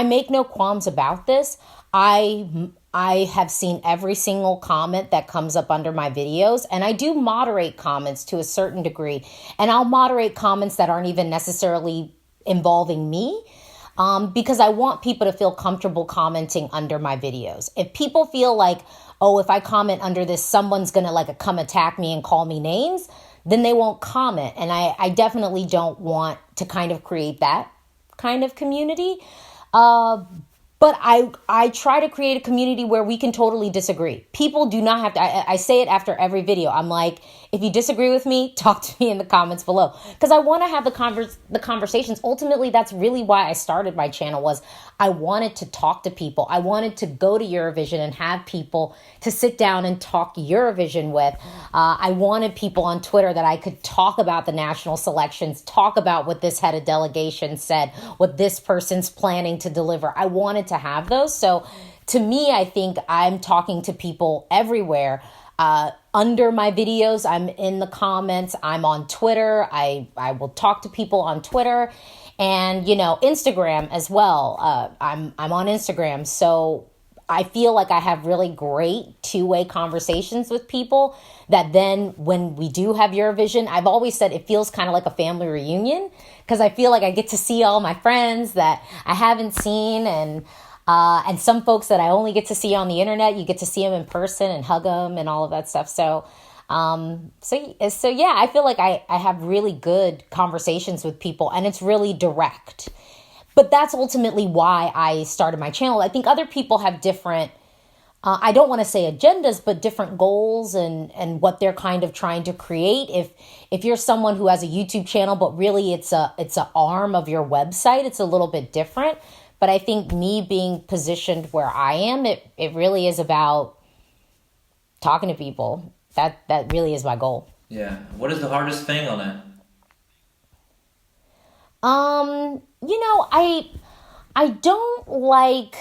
make no qualms about this. I have seen every single comment that comes up under my videos, and I do moderate comments to a certain degree. And I'll moderate comments that aren't even necessarily involving me, because I want people to feel comfortable commenting under my videos. If people feel like, oh, if I comment under this, someone's gonna like come attack me and call me names, then they won't comment. And I definitely don't want to kind of create that kind of community. But I try to create a community where we can totally disagree. People do not have to, I say it after every video. I'm like, if you disagree with me, talk to me in the comments below. Because I want to have the conversations. Ultimately, that's really why I started my channel, was I wanted to talk to people. I wanted to go to Eurovision and have people to sit down and talk Eurovision with. I wanted people on Twitter that I could talk about the national selections, talk about what this head of delegation said, what this person's planning to deliver. I wanted to have those. So to me, I think I'm talking to people everywhere. Under my videos, I'm in the comments, I'm on Twitter. I will talk to people on Twitter, and Instagram as well. I'm on Instagram. So I feel like I have really great two-way conversations with people that then when we do have Eurovision, I've always said it feels kind of like a family reunion, because I feel like I get to see all my friends that I haven't seen, and some folks that I only get to see on the internet, you get to see them in person and hug them and all of that stuff. So yeah, I feel like I have really good conversations with people, and it's really direct. But that's ultimately why I started my channel. I think other people have different, I don't want to say agendas, but different goals and what they're kind of trying to create. If you're someone who has a YouTube channel, but really it's a arm of your website, it's a little bit different. But I think me being positioned where I am, it really is about talking to people. That really is my goal. Yeah. What is the hardest thing on it? I don't like,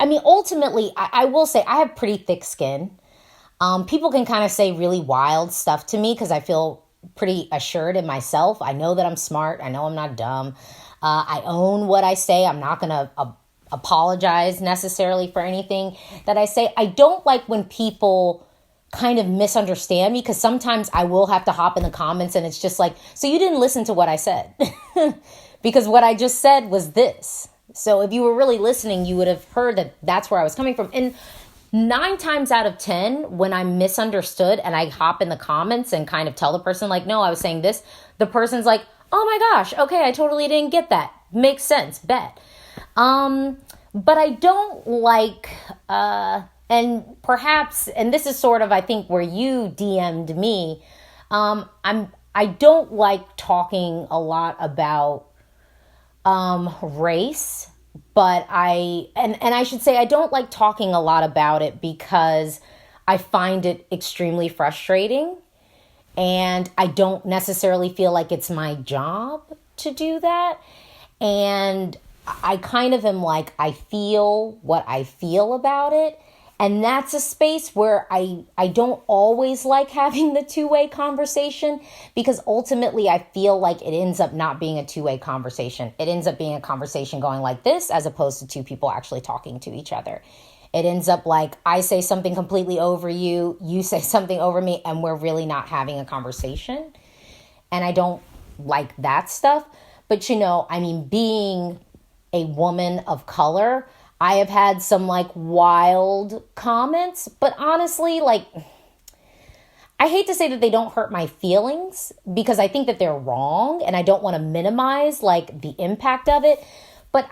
ultimately, I will say I have pretty thick skin. People can kind of say really wild stuff to me because I feel pretty assured in myself. I know that I'm smart. I know I'm not dumb. I own what I say. I'm not going to apologize necessarily for anything that I say. I don't like when people kind of misunderstand me, because sometimes I will have to hop in the comments and it's just like, so you didn't listen to what I said. Because what I just said was this. So if you were really listening, you would have heard that that's where I was coming from. And 9 times out of 10, when I'm misunderstood and I hop in the comments and kind of tell the person like, no, I was saying this, the person's like, oh my gosh, okay, I totally didn't get that. Makes sense, bet. But I don't like, and perhaps, and this is sort of, I think, where you DM'd me, I don't like talking a lot about race, but I should say I don't like talking a lot about it because I find it extremely frustrating, and I don't necessarily feel like it's my job to do that. And I kind of am like, I feel what I feel about it. And that's a space where I don't always like having the two-way conversation, because ultimately I feel like it ends up not being a two-way conversation. It ends up being a conversation going like this, as opposed to two people actually talking to each other. It ends up like I say something completely over you, you say something over me, and we're really not having a conversation. And I don't like that stuff. But being a woman of color, I have had some like wild comments, but honestly, like, I hate to say that they don't hurt my feelings, because I think that they're wrong and I don't want to minimize like the impact of it, but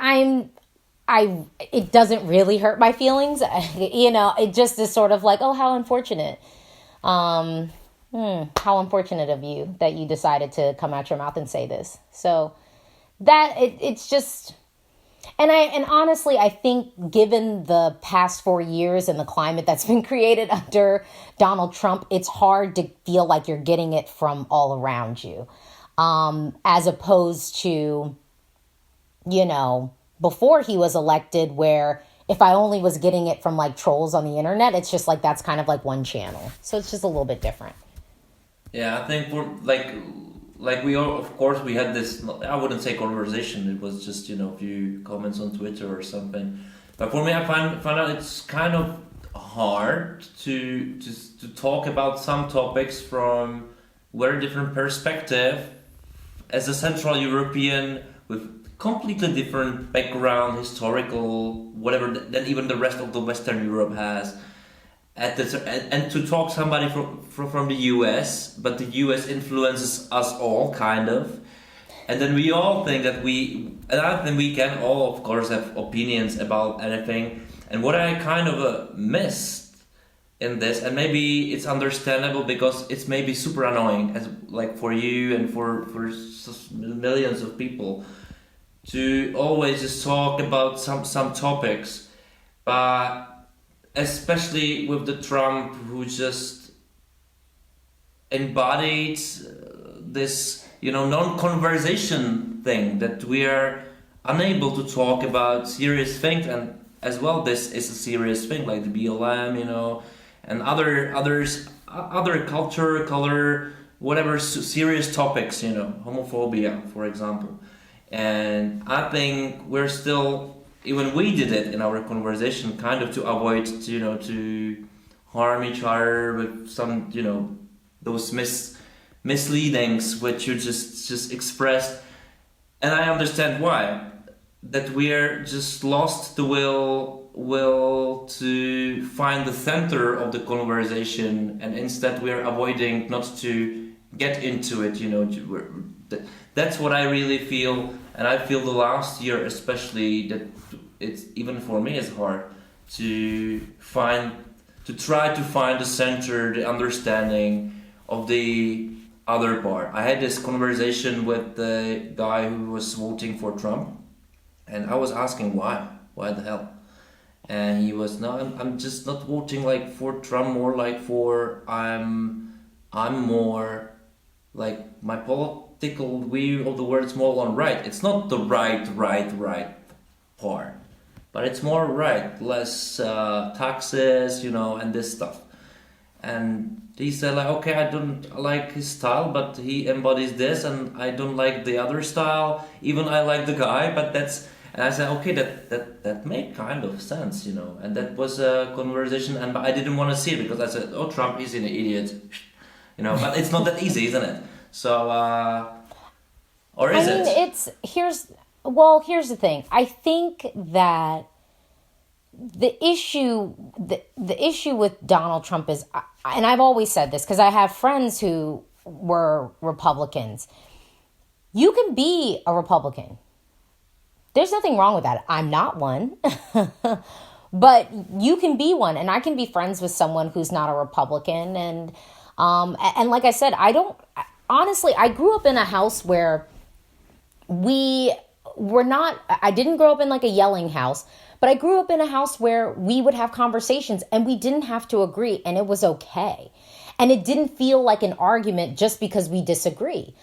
it doesn't really hurt my feelings. It just is sort of like, oh, how unfortunate. How unfortunate of you that you decided to come out your mouth and say this. So that it's just, and honestly, I think given the past 4 years and the climate that's been created under Donald Trump, it's hard to feel like you're getting it from all around you. As opposed to, before he was elected, where if I only was getting it from like trolls on the internet, it's just like that's kind of like one channel. So it's just a little bit different. Yeah, I think we're like we all, of course, we had this. I wouldn't say conversation. It was just a few comments on Twitter or something. But for me, I find out it's kind of hard to talk about some topics from very different perspective as a Central European with completely different background, historical, whatever, than even the rest of the Western Europe has. And to talk somebody from the US, but the US influences us all, kind of. And then we all think that I think we can all, of course, have opinions about anything. And what I kind of missed in this, and maybe it's understandable because it's maybe super annoying, as like for you and for millions of people, to always just talk about some topics, but especially with the Trump, who just embodied this non-conversation thing, that we are unable to talk about serious things. And as well, this is a serious thing, like the BLM, and other culture, color, whatever serious topics, homophobia, for example. And I think we're still, even we did it in our conversation, kind of to avoid to harm each other with some those misleadings which you just expressed. And I understand why, that we're just lost the will to find the center of the conversation, and instead we're avoiding not to get into it. That's what I really feel. And I feel the last year especially that it's, even for me, it's hard to try to find the center, the understanding of the other part. I had this conversation with the guy who was voting for Trump, and I was asking why the hell, and he was, no, I'm just not voting like for Trump, more like for I'm more like my political view of the words more on right. It's not the right part, but it's more right, less taxes, and this stuff. And he said like, okay, I don't like his style, but he embodies this, and I don't like the other style. Even I like the guy, but that's. And I said, okay, that made kind of sense, And that was a conversation, and I didn't want to see it because I said, oh, Trump is an idiot, But it's not that easy, isn't it? So, or is it? Here's the thing. I think that the issue with Donald Trump is, and I've always said this because I have friends who were Republicans. You can be a Republican. There's nothing wrong with that. I'm not one, but you can be one, and I can be friends with someone who's not a Republican. And like I said, I grew up in a house where I didn't grow up in like a yelling house, but I grew up in a house where we would have conversations and we didn't have to agree, and it was okay. And it didn't feel like an argument just because we disagree.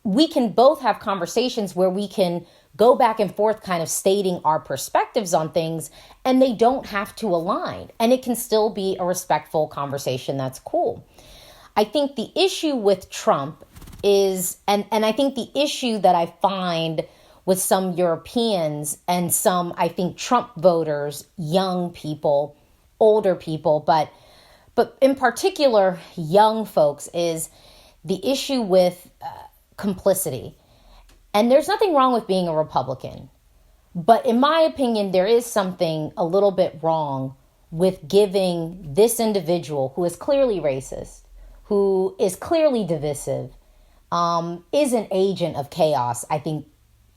We can both have conversations where we can go back and forth kind of stating our perspectives on things, and they don't have to align. And it can still be a respectful conversation that's cool. I think the issue with Trump is, and I think the issue that I find with some Europeans and some, I think, Trump voters, young people, older people, but in particular, young folks, is the issue with complicity. And there's nothing wrong with being a Republican. But in my opinion, there is something a little bit wrong with giving this individual, who is clearly racist, who is clearly divisive, is an agent of chaos, I think,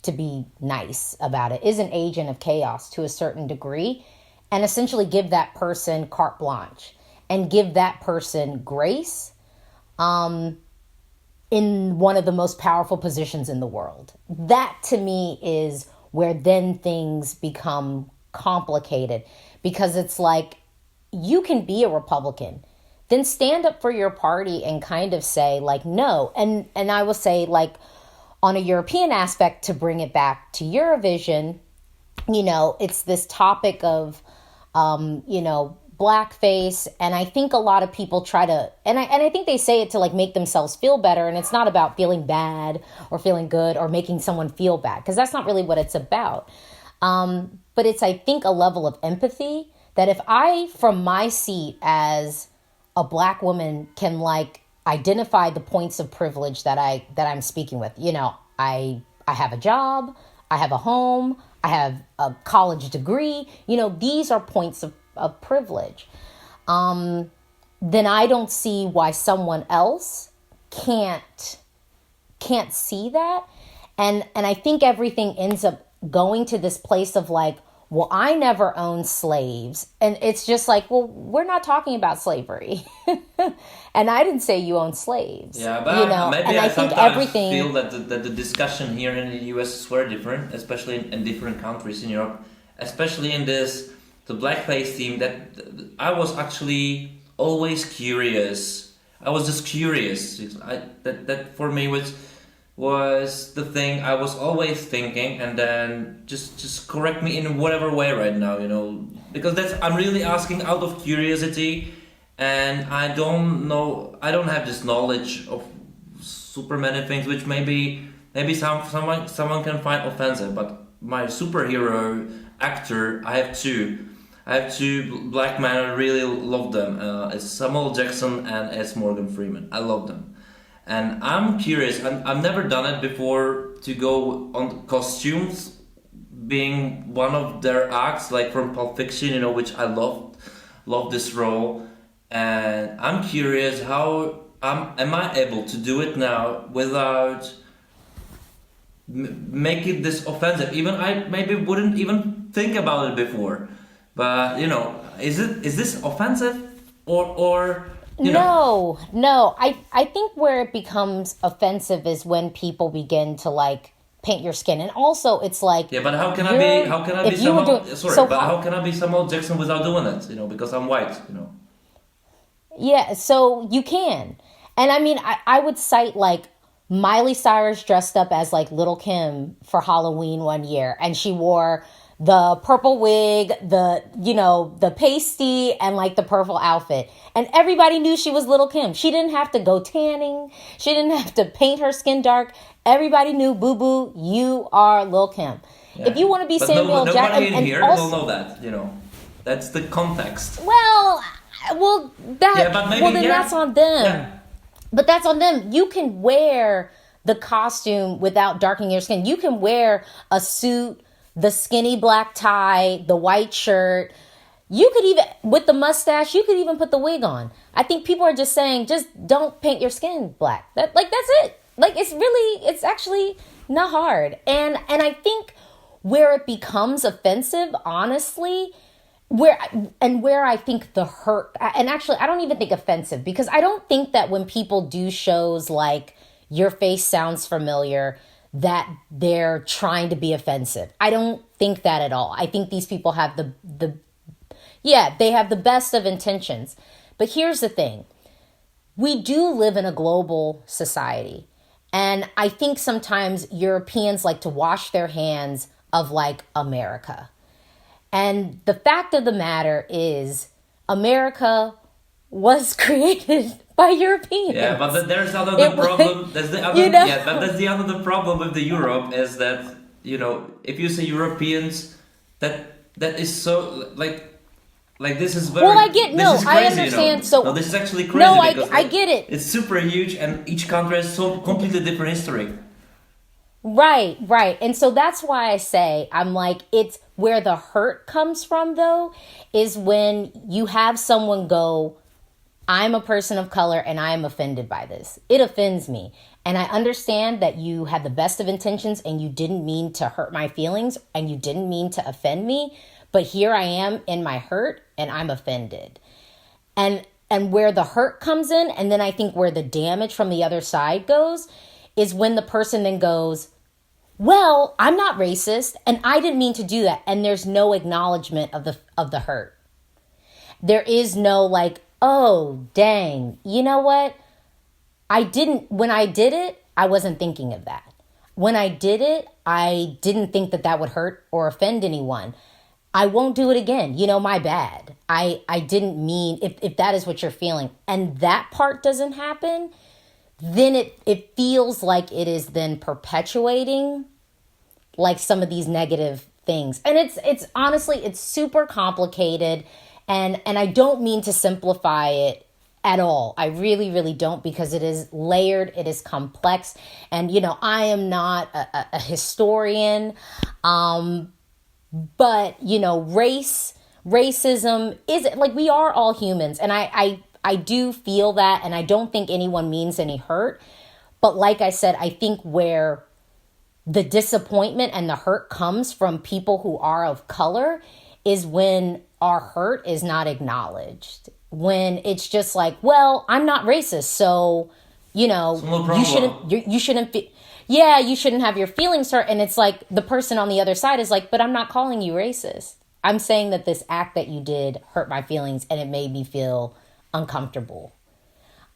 to be nice about it, is an agent of chaos to a certain degree, and essentially give that person carte blanche and give that person grace in one of the most powerful positions in the world. That, to me, is where then things become complicated, because it's like, you can be a Republican, then stand up for your party and kind of say like, no. And I will say, like, on a European aspect, to bring it back to Eurovision, it's this topic of, blackface. And I think a lot of people try to, and I think they say it to like make themselves feel better. And it's not about feeling bad or feeling good or making someone feel bad, because that's not really what it's about. But it's, I think, a level of empathy that if I, from my seat as a Black woman, can like identify the points of privilege that I'm speaking with. I have a job, I have a home, I have a college degree. These are points of privilege. Then I don't see why someone else can't see that. And I think everything ends up going to this place of like, well, I never owned slaves. And it's just like, well, we're not talking about slavery. And I didn't say you owned slaves. Yeah, but maybe and I think sometimes everything feel that the discussion here in the US is very different, especially in different countries in Europe, especially in the blackface theme, that I was actually always curious. I was just curious. That for me was the thing I was always thinking, and then just correct me in whatever way right now, because I'm really asking out of curiosity, and I don't have this knowledge of super many things, which maybe someone can find offensive. But my superhero actor, I have two black men. I really love them. It's Samuel Jackson and it's Morgan Freeman. I love them. And I'm curious, I've never done it before, to go on costumes, being one of their acts, like from Pulp Fiction, which I love this role. And I'm curious, how am I able to do it now without making this offensive? Even I maybe wouldn't even think about it before. But, is this offensive or No. I think where it becomes offensive is when people begin to like paint your skin, and also it's like, yeah, but how can I be Samuel Jackson without doing it? Because I'm white. Yeah, so you can, and I mean, I would cite like Miley Cyrus dressed up as like Little Kim for Halloween one year, and she wore the purple wig, the pasty, and like the purple outfit. And everybody knew she was Little Kim. She didn't have to go tanning. She didn't have to paint her skin dark. Everybody knew, boo-boo, you are Lil Kim. Yeah. If you want to be Samuel Jackson, nobody in here will know that, That's the context. That's on them. Yeah. But that's on them. You can wear the costume without darkening your skin. You can wear a suit, the skinny black tie, the white shirt. You could even, with the mustache, you could even put the wig on. I think people are just saying, just don't paint your skin black. That's it. Like, it's actually not hard. And I think where it becomes offensive, honestly, where I think the hurt, and actually I don't even think offensive, because I don't think that when people do shows like Your Face Sounds Familiar, that they're trying to be offensive. I don't think that at all. I think these people have they have the best of intentions. But here's the thing. We do live in a global society. And I think sometimes Europeans like to wash their hands of like America. And the fact of the matter is, America was created by Europeans. Yeah, but there's another problem. That's the other. Yeah, but that's the other problem with the Europe is that if you say Europeans, that is so like this is very. Well, I get crazy, I understand. So no, this is actually crazy. No, I get it. It's super huge, and each country has so completely different history. Right. And so that's why I say, I'm like, it's where the hurt comes from, though, is when you have someone go, I'm a person of color and I am offended by this. It offends me. And I understand that you had the best of intentions and you didn't mean to hurt my feelings and you didn't mean to offend me. But here I am in my hurt and I'm offended. And where the hurt comes in, and then I think where the damage from the other side goes, is when the person then goes, well, I'm not racist and I didn't mean to do that. And there's no acknowledgement of the hurt. There is no like, oh, dang, you know what? When I did it, I wasn't thinking of that. when I did it, I didn't think that would hurt or offend anyone. I won't do it again. My bad. I didn't mean, if that is what you're feeling and that part doesn't happen, then it feels like it is then perpetuating like some of these negative things. And it's honestly, it's super complicated. And I don't mean to simplify it at all. I really, really don't, because it is layered, it is complex. And, I am not a historian, but, racism is like, we are all humans. And I do feel that, and I don't think anyone means any hurt. But like I said, I think where the disappointment and the hurt comes from people who are of color is when our hurt is not acknowledged. When it's just like, well, I'm not racist, so, you shouldn't you shouldn't have your feelings hurt. And it's like the person on the other side is like, but I'm not calling you racist. I'm saying that this act that you did hurt my feelings and it made me feel uncomfortable.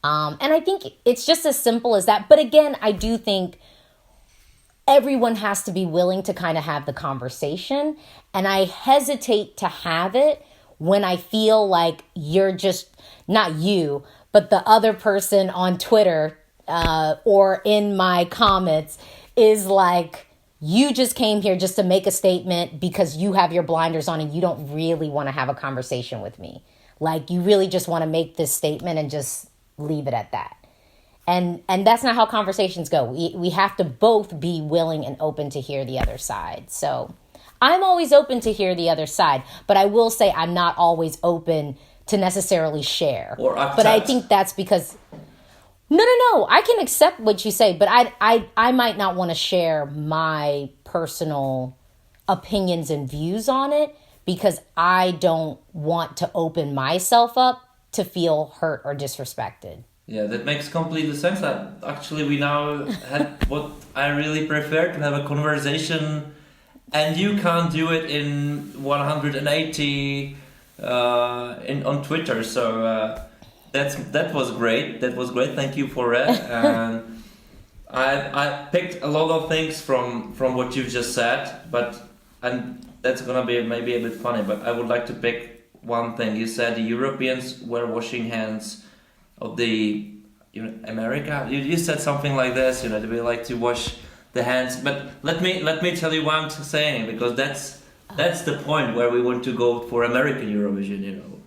And I think it's just as simple as that. But again, I do think everyone has to be willing to kind of have the conversation. And I hesitate to have it when I feel like you're just, not you, but the other person on Twitter or in my comments is like, you just came here just to make a statement because you have your blinders on and you don't really want to have a conversation with me. Like, you really just want to make this statement and just leave it at that. And that's not how conversations go. We have to both be willing and open to hear the other side. So I'm always open to hear the other side, but I will say I'm not always open to necessarily share. But I think that's because no, I can accept what you say, but I might not want to share my personal opinions and views on it because I don't want to open myself up to feel hurt or disrespected. Yeah, that makes complete sense. That actually we now had what I really prefer, to have a conversation, and you can't do it in 180 on Twitter. So that was great. That was great. Thank you for that. And I picked a lot of things from what you've just said, and that's gonna be maybe a bit funny. But I would like to pick one thing. You said the Europeans were washing hands of the America. You said something like this. They like to wash the hands. But let me tell you why I'm saying it, because that's the point where we want to go for American Eurovision.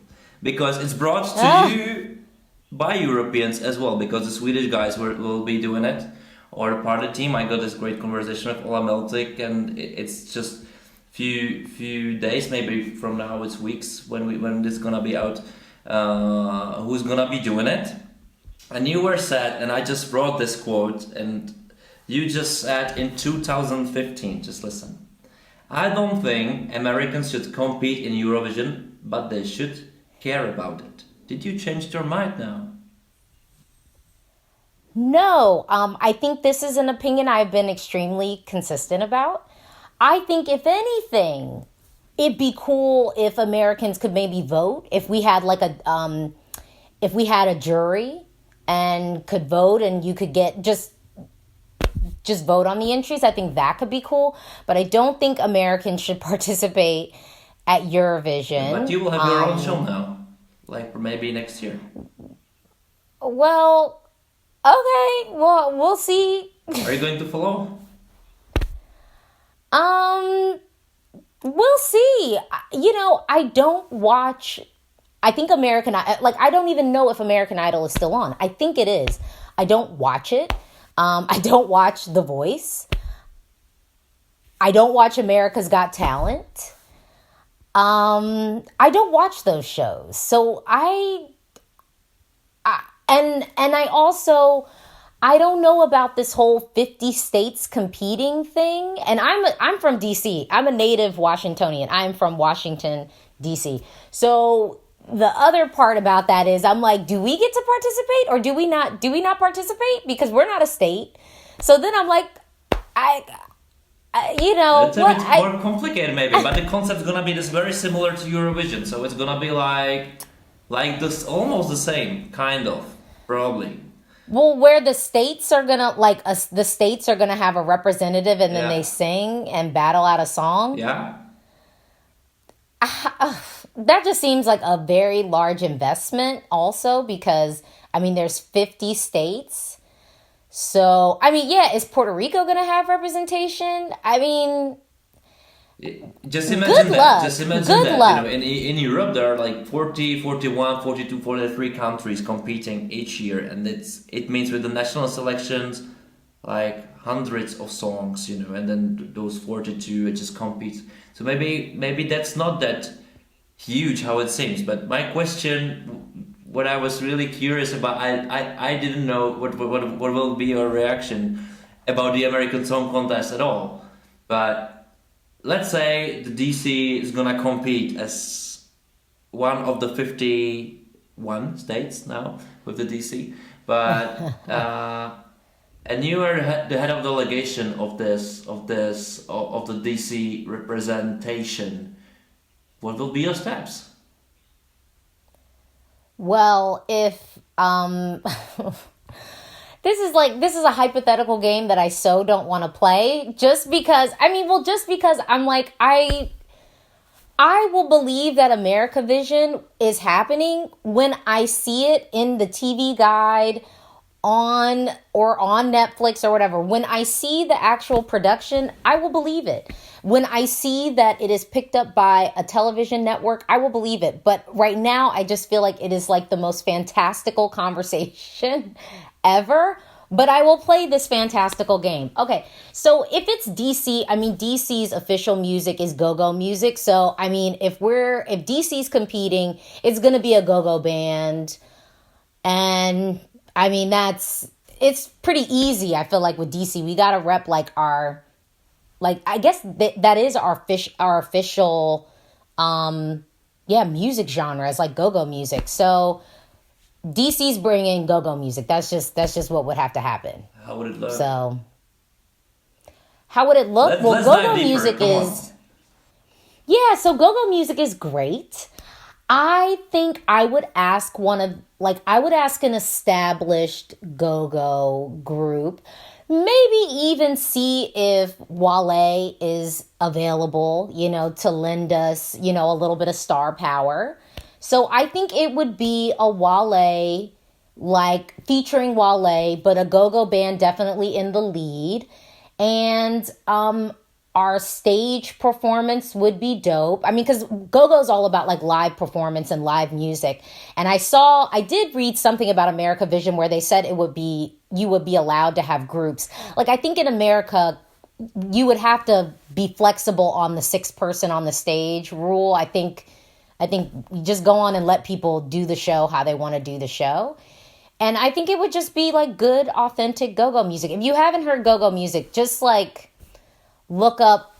Because it's brought to you by Europeans as well. Because the Swedish guys will be doing it, or a part of the team. I got this great conversation with Ola Meltik, and it's just few days, maybe from now it's weeks when this is gonna be out. Who's gonna be doing it? And you were said, and I just wrote this quote, and you just said in 2015, just listen. I don't think Americans should compete in Eurovision, but they should care about it. Did you change your mind now? No, I think this is an opinion I've been extremely consistent about. I think if anything, it'd be cool if Americans could maybe vote. If we had if we had a jury and could vote, and you could get just vote on the entries, I think that could be cool. But I don't think Americans should participate at Eurovision. But you will have your own show now, like maybe next year. Well, okay. Well, we'll see. Are you going to follow? We'll see. I don't watch. I think I don't even know if American Idol is still on. I think it is. I don't watch it. I don't watch The Voice. I don't watch America's Got Talent. I don't watch those shows. So I also, I don't know about this whole 50 states competing thing. And I'm from DC. I'm a native Washingtonian. I'm from Washington, DC. So the other part about that is I'm like, do we get to participate or do we not participate? Because we're not a state. So then I'm like, it's a bit more complicated maybe, but the concept's gonna be this very similar to Eurovision. So it's gonna be like this, almost the same, kind of, probably. Well, where the states are gonna the states are gonna have a representative, and then they sing and battle out a song. Yeah. That just seems like a very large investment, also because I mean, there's 50 states. So I mean, yeah, is Puerto Rico gonna have representation? I mean, just imagine that. Luck. Just imagine Good that. luck. In Europe, there are like 40, 41, 42, 43 countries competing each year, and it means with the national selections, like hundreds of songs, and then those 42 it just competes. So maybe that's not that huge how it seems. But my question, what I was really curious about, I didn't know what will be your reaction about the American Song Contest at all, but. Let's say the DC is gonna compete as one of the 51 states now with the DC, but and you are the head of delegation of the DC representation. What will be your steps? Well, if this is a hypothetical game that I so don't want to play, just because I'm like, I will believe that Americavision is happening when I see it in the TV guide on Netflix or whatever. When I see the actual production, I will believe it. When I see that it is picked up by a television network, I will believe it. But right now, I just feel like it is like the most fantastical conversation ever, but I will play this fantastical game. Okay, so if it's DC, I mean, DC's official music is go-go music. So, I mean, if DC's competing, it's going to be a go-go band. And, I mean, it's pretty easy, I feel like, with DC. We got to rep, like, I guess that is our official, music genre, is like go-go music. So, DC's bringing go-go music. That's just what would have to happen. How would it look? So, how would it look? Well, go-go music is... Yeah, so go-go music is great. I think I would ask I would ask an established go-go group, maybe even see if Wale is available, to lend us, a little bit of star power. So I think it would be a Wale, featuring Wale, but a go-go band definitely in the lead. And our stage performance would be dope. I mean, because go-go is all about live performance and live music. And I did read something about Americavision where they said you would be allowed to have groups. I think in America, you would have to be flexible on the 6-person on the stage rule. I think you just go on and let people do the show how they want to do the show. And I think it would just be good, authentic go-go music. If you haven't heard go-go music, just look up,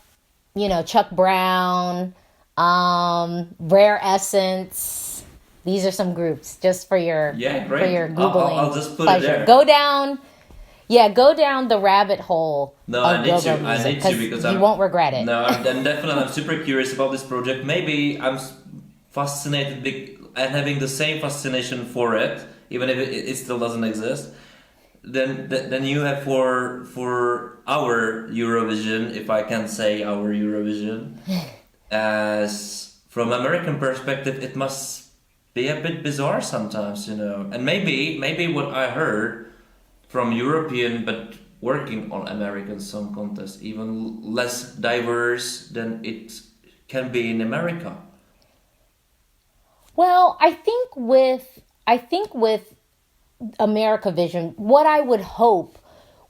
Chuck Brown, Rare Essence. These are some groups just for your Googling I'll just put pleasure. it there. Go down the rabbit hole. No, of I go-go need music, to because you won't regret it. No, I'm super curious about this project. Maybe I'm fascinated and having the same fascination for it, even if it still doesn't exist. Then you have for our Eurovision, if I can say our Eurovision, as from American perspective, it must be a bit bizarre sometimes, And maybe what I heard from European, but working on American Song Contest, even less diverse than it can be in America. Well, I think with Americavision, what I would hope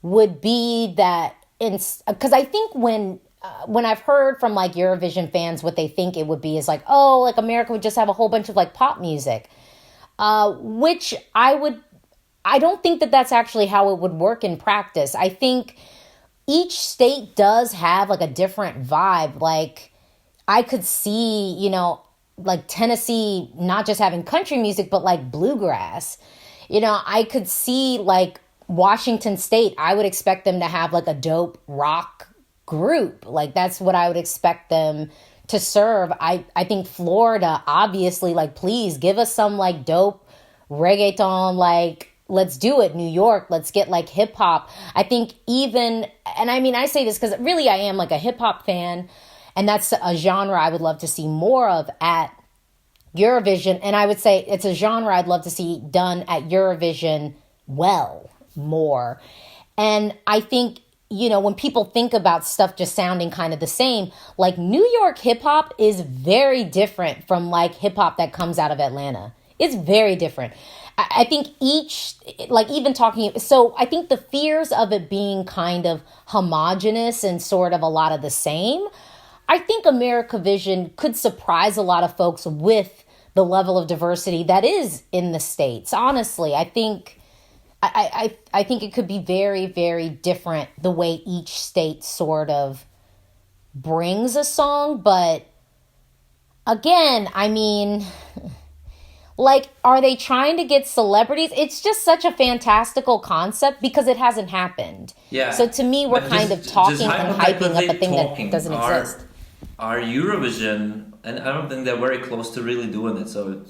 would be that, because I think when I've heard from Eurovision fans, what they think it would be is America would just have a whole bunch of pop music, which I don't think that that's actually how it would work in practice. I think each state does have a different vibe. I could see, Tennessee not just having country music, but bluegrass. I could see Washington State, I would expect them to have a dope rock group. That's what I would expect them to serve. I think Florida, obviously, please give us some dope reggaeton, let's do it. New York, let's get like hip hop. I think even, and I mean, I say this because really I am like a hip hop fan, and that's a genre I would love to see more of at Eurovision. And I would say it's a genre I'd love to see done at Eurovision well more. And I think, when people think about stuff just sounding kind of the same, like New York hip hop is very different from like hip hop that comes out of Atlanta. It's very different. I think so I think the fears of it being kind of homogenous and sort of a lot of the same, I think Americavision could surprise a lot of folks with the level of diversity that is in the States. Honestly, I think it could be very, very different the way each state sort of brings a song. But again, I mean, like, are they trying to get celebrities? It's just such a fantastical concept because it hasn't happened. Yeah. So to me, we're kind of talking and hyping up a thing that doesn't exist. Our Eurovision, and I don't think they're very close to really doing it. So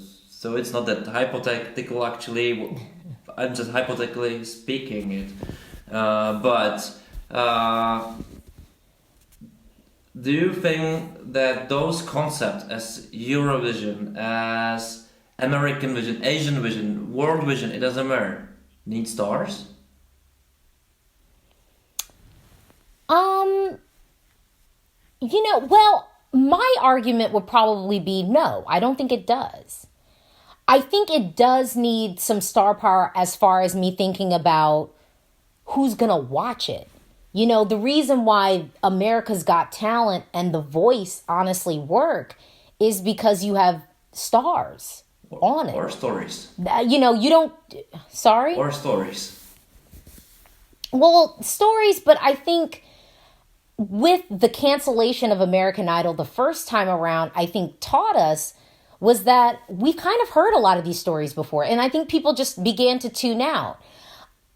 it's not that hypothetical actually. I'm just hypothetically speaking it, but do you think that those concepts as Eurovision, as American Vision, Asian Vision, World Vision, it doesn't matter, need stars? Well, my argument would probably be no, I don't think it does. I think it does need some star power as far as me thinking about who's going to watch it. The reason why America's Got Talent and The Voice honestly work is because you have stars on it. Or stories. You don't... Sorry? Or stories. Well, stories, but I think with the cancellation of American Idol the first time around, I think taught us was that we kind of heard a lot of these stories before. And I think people just began to tune out.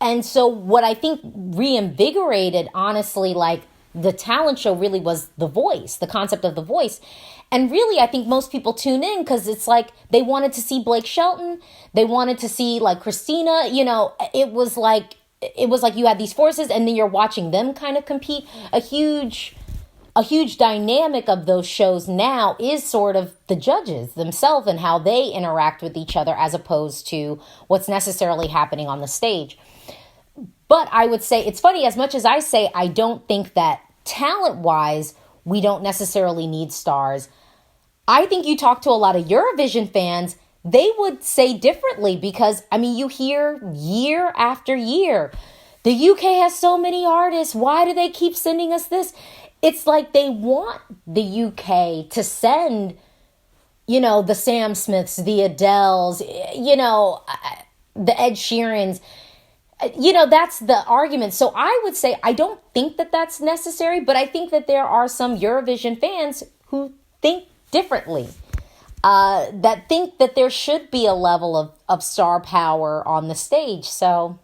And so what I think reinvigorated, honestly, like the talent show really was The Voice, the concept of The Voice. And really, I think most people tune in because it's like they wanted to see Blake Shelton. They wanted to see like Christina. It was like you had these forces and then you're watching them kind of compete. A huge dynamic of those shows now is sort of the judges themselves and how they interact with each other as opposed to what's necessarily happening on the stage. But I would say, it's funny, as much as I say I don't think that talent-wise we don't necessarily need stars, I think you talk to a lot of Eurovision fans, they would say differently because, I mean, you hear year after year, the UK has so many artists, why do they keep sending us this? It's like they want the UK to send, the Sam Smiths, the Adeles, the Ed Sheerans. That's the argument. So I would say I don't think that that's necessary, but I think that there are some Eurovision fans who think differently, that think that there should be a level of star power on the stage. So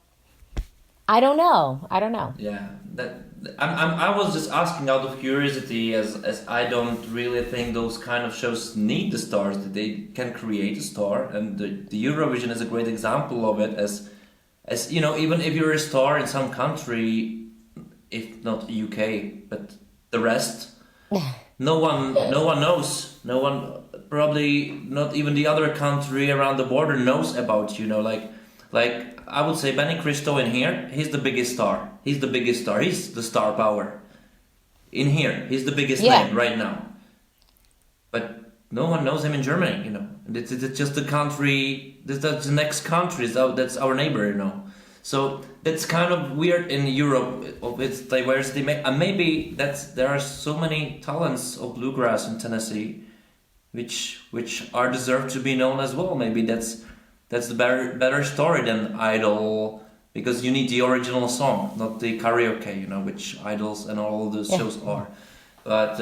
I don't know. Yeah, I was just asking out of curiosity, as I don't really think those kind of shows need the stars. That they can create a star, and the Eurovision is a great example of it. As even if you're a star in some country, if not UK, but the rest, no one knows. No one, probably not even the other country around the border knows about you. Like I would say Benny Cristo in here, he's the biggest star. He's the star power. In here, he's the biggest name right now. But no one knows him in Germany, It's just the country, that's the next country, that's our neighbor, So that's kind of weird in Europe of its diversity. And maybe there are so many talents of bluegrass in Tennessee which are deserved to be known as well. Maybe that's the better story than Idol, because you need the original song, not the karaoke, which Idols and all of those shows are. But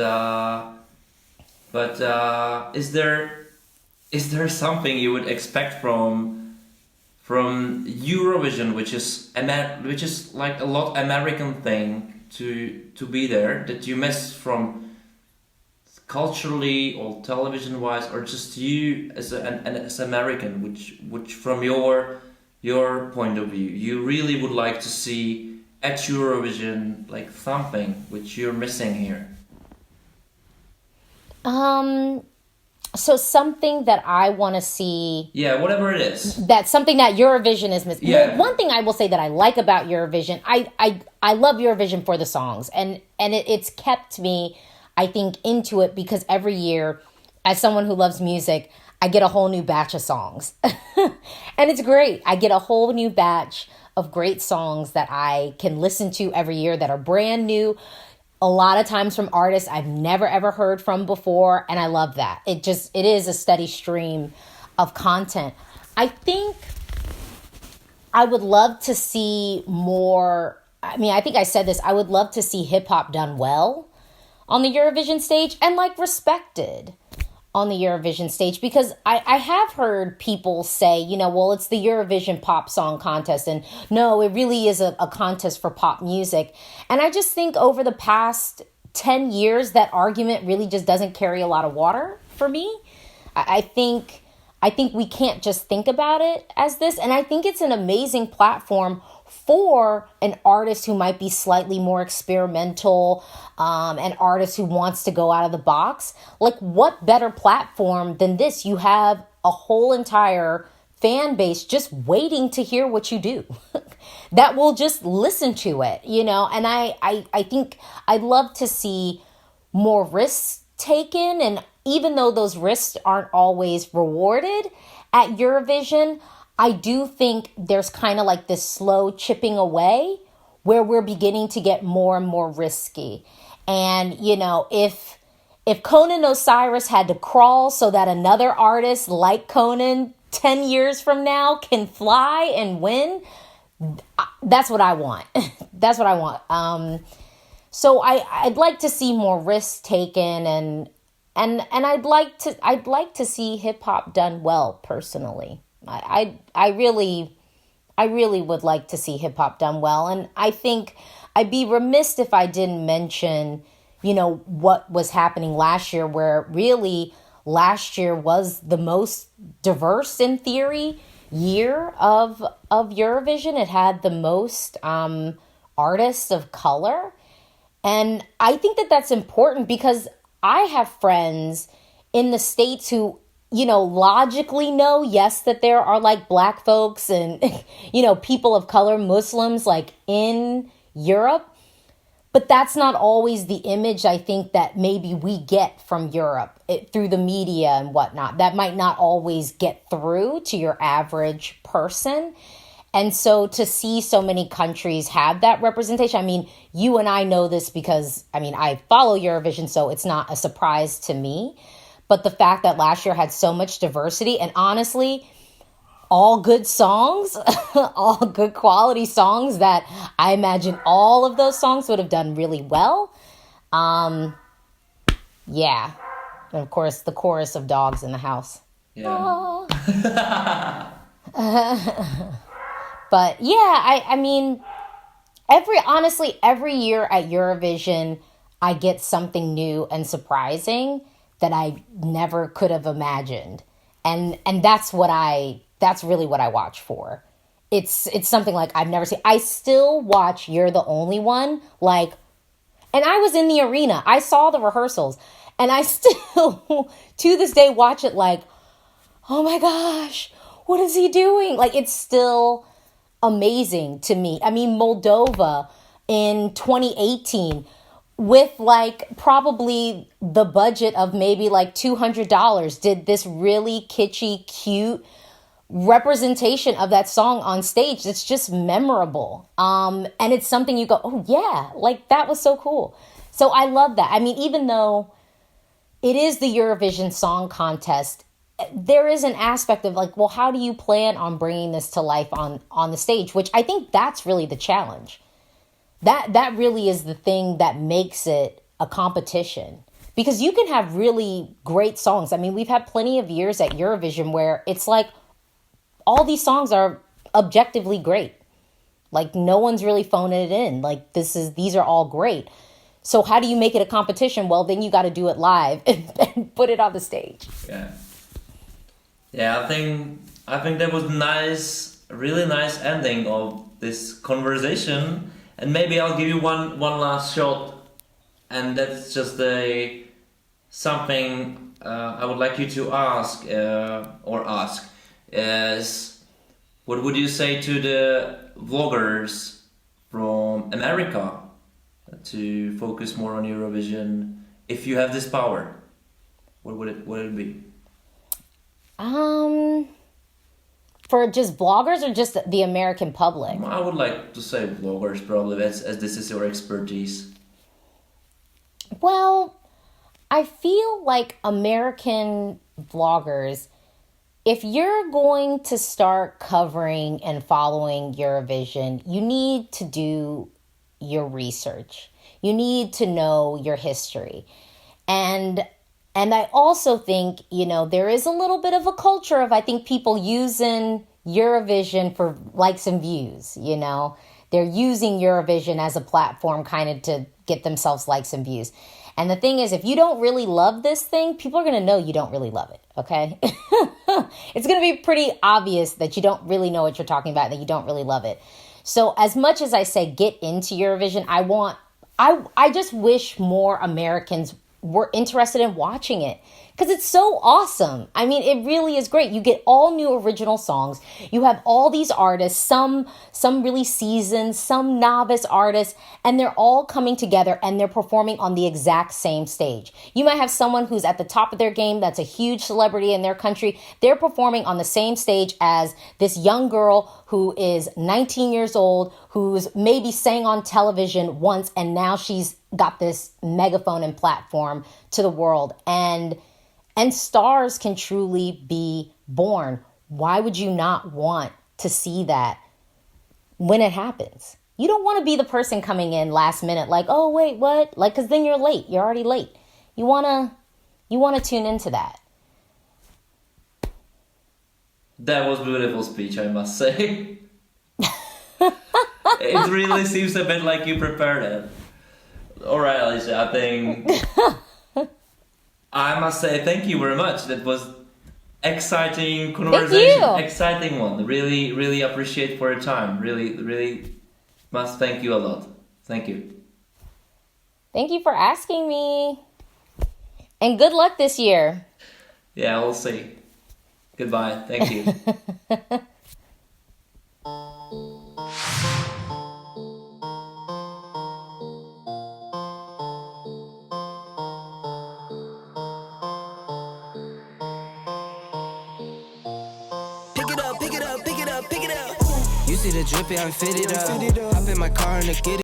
is there something you would expect from Eurovision, which is like a lot American thing to be there, that you miss from culturally or television wise, or just you as an American, which from your your point of view, you really would like to see at Eurovision, like something which you're missing here? So something that I want to see. Yeah, whatever it is. That's something that Eurovision is missing. Yeah. Well, one thing I will say that I like about Eurovision, I love Eurovision for the songs, and it's kept me, I think, into it, because every year, as someone who loves music, I get a whole new batch of songs. And it's great. I get a whole new batch of great songs that I can listen to every year that are brand new. A lot of times from artists I've never ever heard from before, and I love that. It is a steady stream of content. I think I would love to see more. I mean, I think I said this. I would love to see hip hop done well on the Eurovision stage, and like respected on the Eurovision stage, because I have heard people say, well, it's the Eurovision pop song contest, and no, it really is a contest for pop music. And I just think over the past 10 years, that argument really just doesn't carry a lot of water for me. I think we can't just think about it as this. And I think it's an amazing platform for an artist who might be slightly more experimental, an artist who wants to go out of the box. Like, what better platform than this? You have a whole entire fan base just waiting to hear what you do that will just listen to it, and I think I'd love to see more risks taken. And even though those risks aren't always rewarded at Eurovision, I do think there's kind of like this slow chipping away where we're beginning to get more and more risky. And, if Conan Osiris had to crawl so that another artist like Conan 10 years from now can fly and win, that's what I want. That's what I want. So I'd like to see more risks taken, and I'd like to see hip hop done well personally. I really would like to see hip hop done well. And I think I'd be remiss if I didn't mention, what was happening last year, where really last year was the most diverse, in theory, year of Eurovision. It had the most artists of color. And I think that that's important, because I have friends in the States who, logically know, yes, that there are like black folks and, people of color, Muslims, like in Europe. But that's not always the image, I think, that maybe we get from Europe through the media and whatnot. That might not always get through to your average person. And so to see so many countries have that representation, I mean, you and I know this because, I follow Eurovision, so it's not a surprise to me. But the fact that last year had so much diversity, and honestly, all good songs, all good quality songs, that I imagine all of those songs would have done really well. Yeah. And of course, the chorus of Dogs in the House. Yeah. But yeah, every year at Eurovision, I get something new and surprising that I never could have imagined. And that's really what I watch for. It's something like I've never seen. I still watch You're the Only One, and I was in the arena. I saw the rehearsals, and I still, to this day, watch it like, oh my gosh, what is he doing? Like, it's still amazing to me. Moldova in 2018, with probably the budget of maybe $200, did this really kitschy, cute representation of that song on stage. It's just memorable. And it's something you go, oh yeah, that was so cool. So I love that. Even though it is the Eurovision Song Contest, there is an aspect of well, how do you plan on bringing this to life on the stage? Which I think that's really the challenge. That really is the thing that makes it a competition, because you can have really great songs. We've had plenty of years at Eurovision where it's all these songs are objectively great. No one's really phoning it in. These are all great. So how do you make it a competition? Well, then you got to do it live and put it on the stage. Yeah. Yeah, I think that was nice a really nice ending of this conversation. And maybe I'll give you one last shot, and that's just something I would like you to ask is, what would you say to the vloggers from America to focus more on Eurovision? If you have this power, what would it be? For just vloggers or just the American public? I would like to say vloggers, probably, as this is your expertise. Well, I feel like American vloggers, if you're going to start covering and following Eurovision, you need to do your research. You need to know your history. And I also think, there is a little bit of a culture of, I think, people using Eurovision for likes and views, They're using Eurovision as a platform kind of to get themselves likes and views. And the thing is, if you don't really love this thing, people are going to know you don't really love it, okay? It's going to be pretty obvious that you don't really know what you're talking about, that you don't really love it. So as much as I say get into Eurovision, I just wish more Americans were interested in watching it, because it's so awesome. I mean, it really is great. You get all new original songs. You have all these artists, some really seasoned, some novice artists, and they're all coming together and they're performing on the exact same stage. You might have someone who's at the top of their game, that's a huge celebrity in their country. They're performing on the same stage as this young girl who is 19 years old, who's maybe sang on television once, and now she's got this megaphone and platform to the world. And stars can truly be born. Why would you not want to see that when it happens? You don't want to be the person coming in last minute like, oh, wait, what? Like, because then you're late. You're already late. You want to tune into that. That was a beautiful speech, I must say. It really seems a bit like you prepared it. All right, Alesia, I think I must say thank you very much. That was exciting conversation. Exciting one. Really, really appreciate for your time. Really, really must thank you a lot. Thank you. Thank you for asking me. And good luck this year. Yeah, we'll see. Goodbye. Thank you. You see the drip, yeah, I'm fitted up. Hop in my car and the get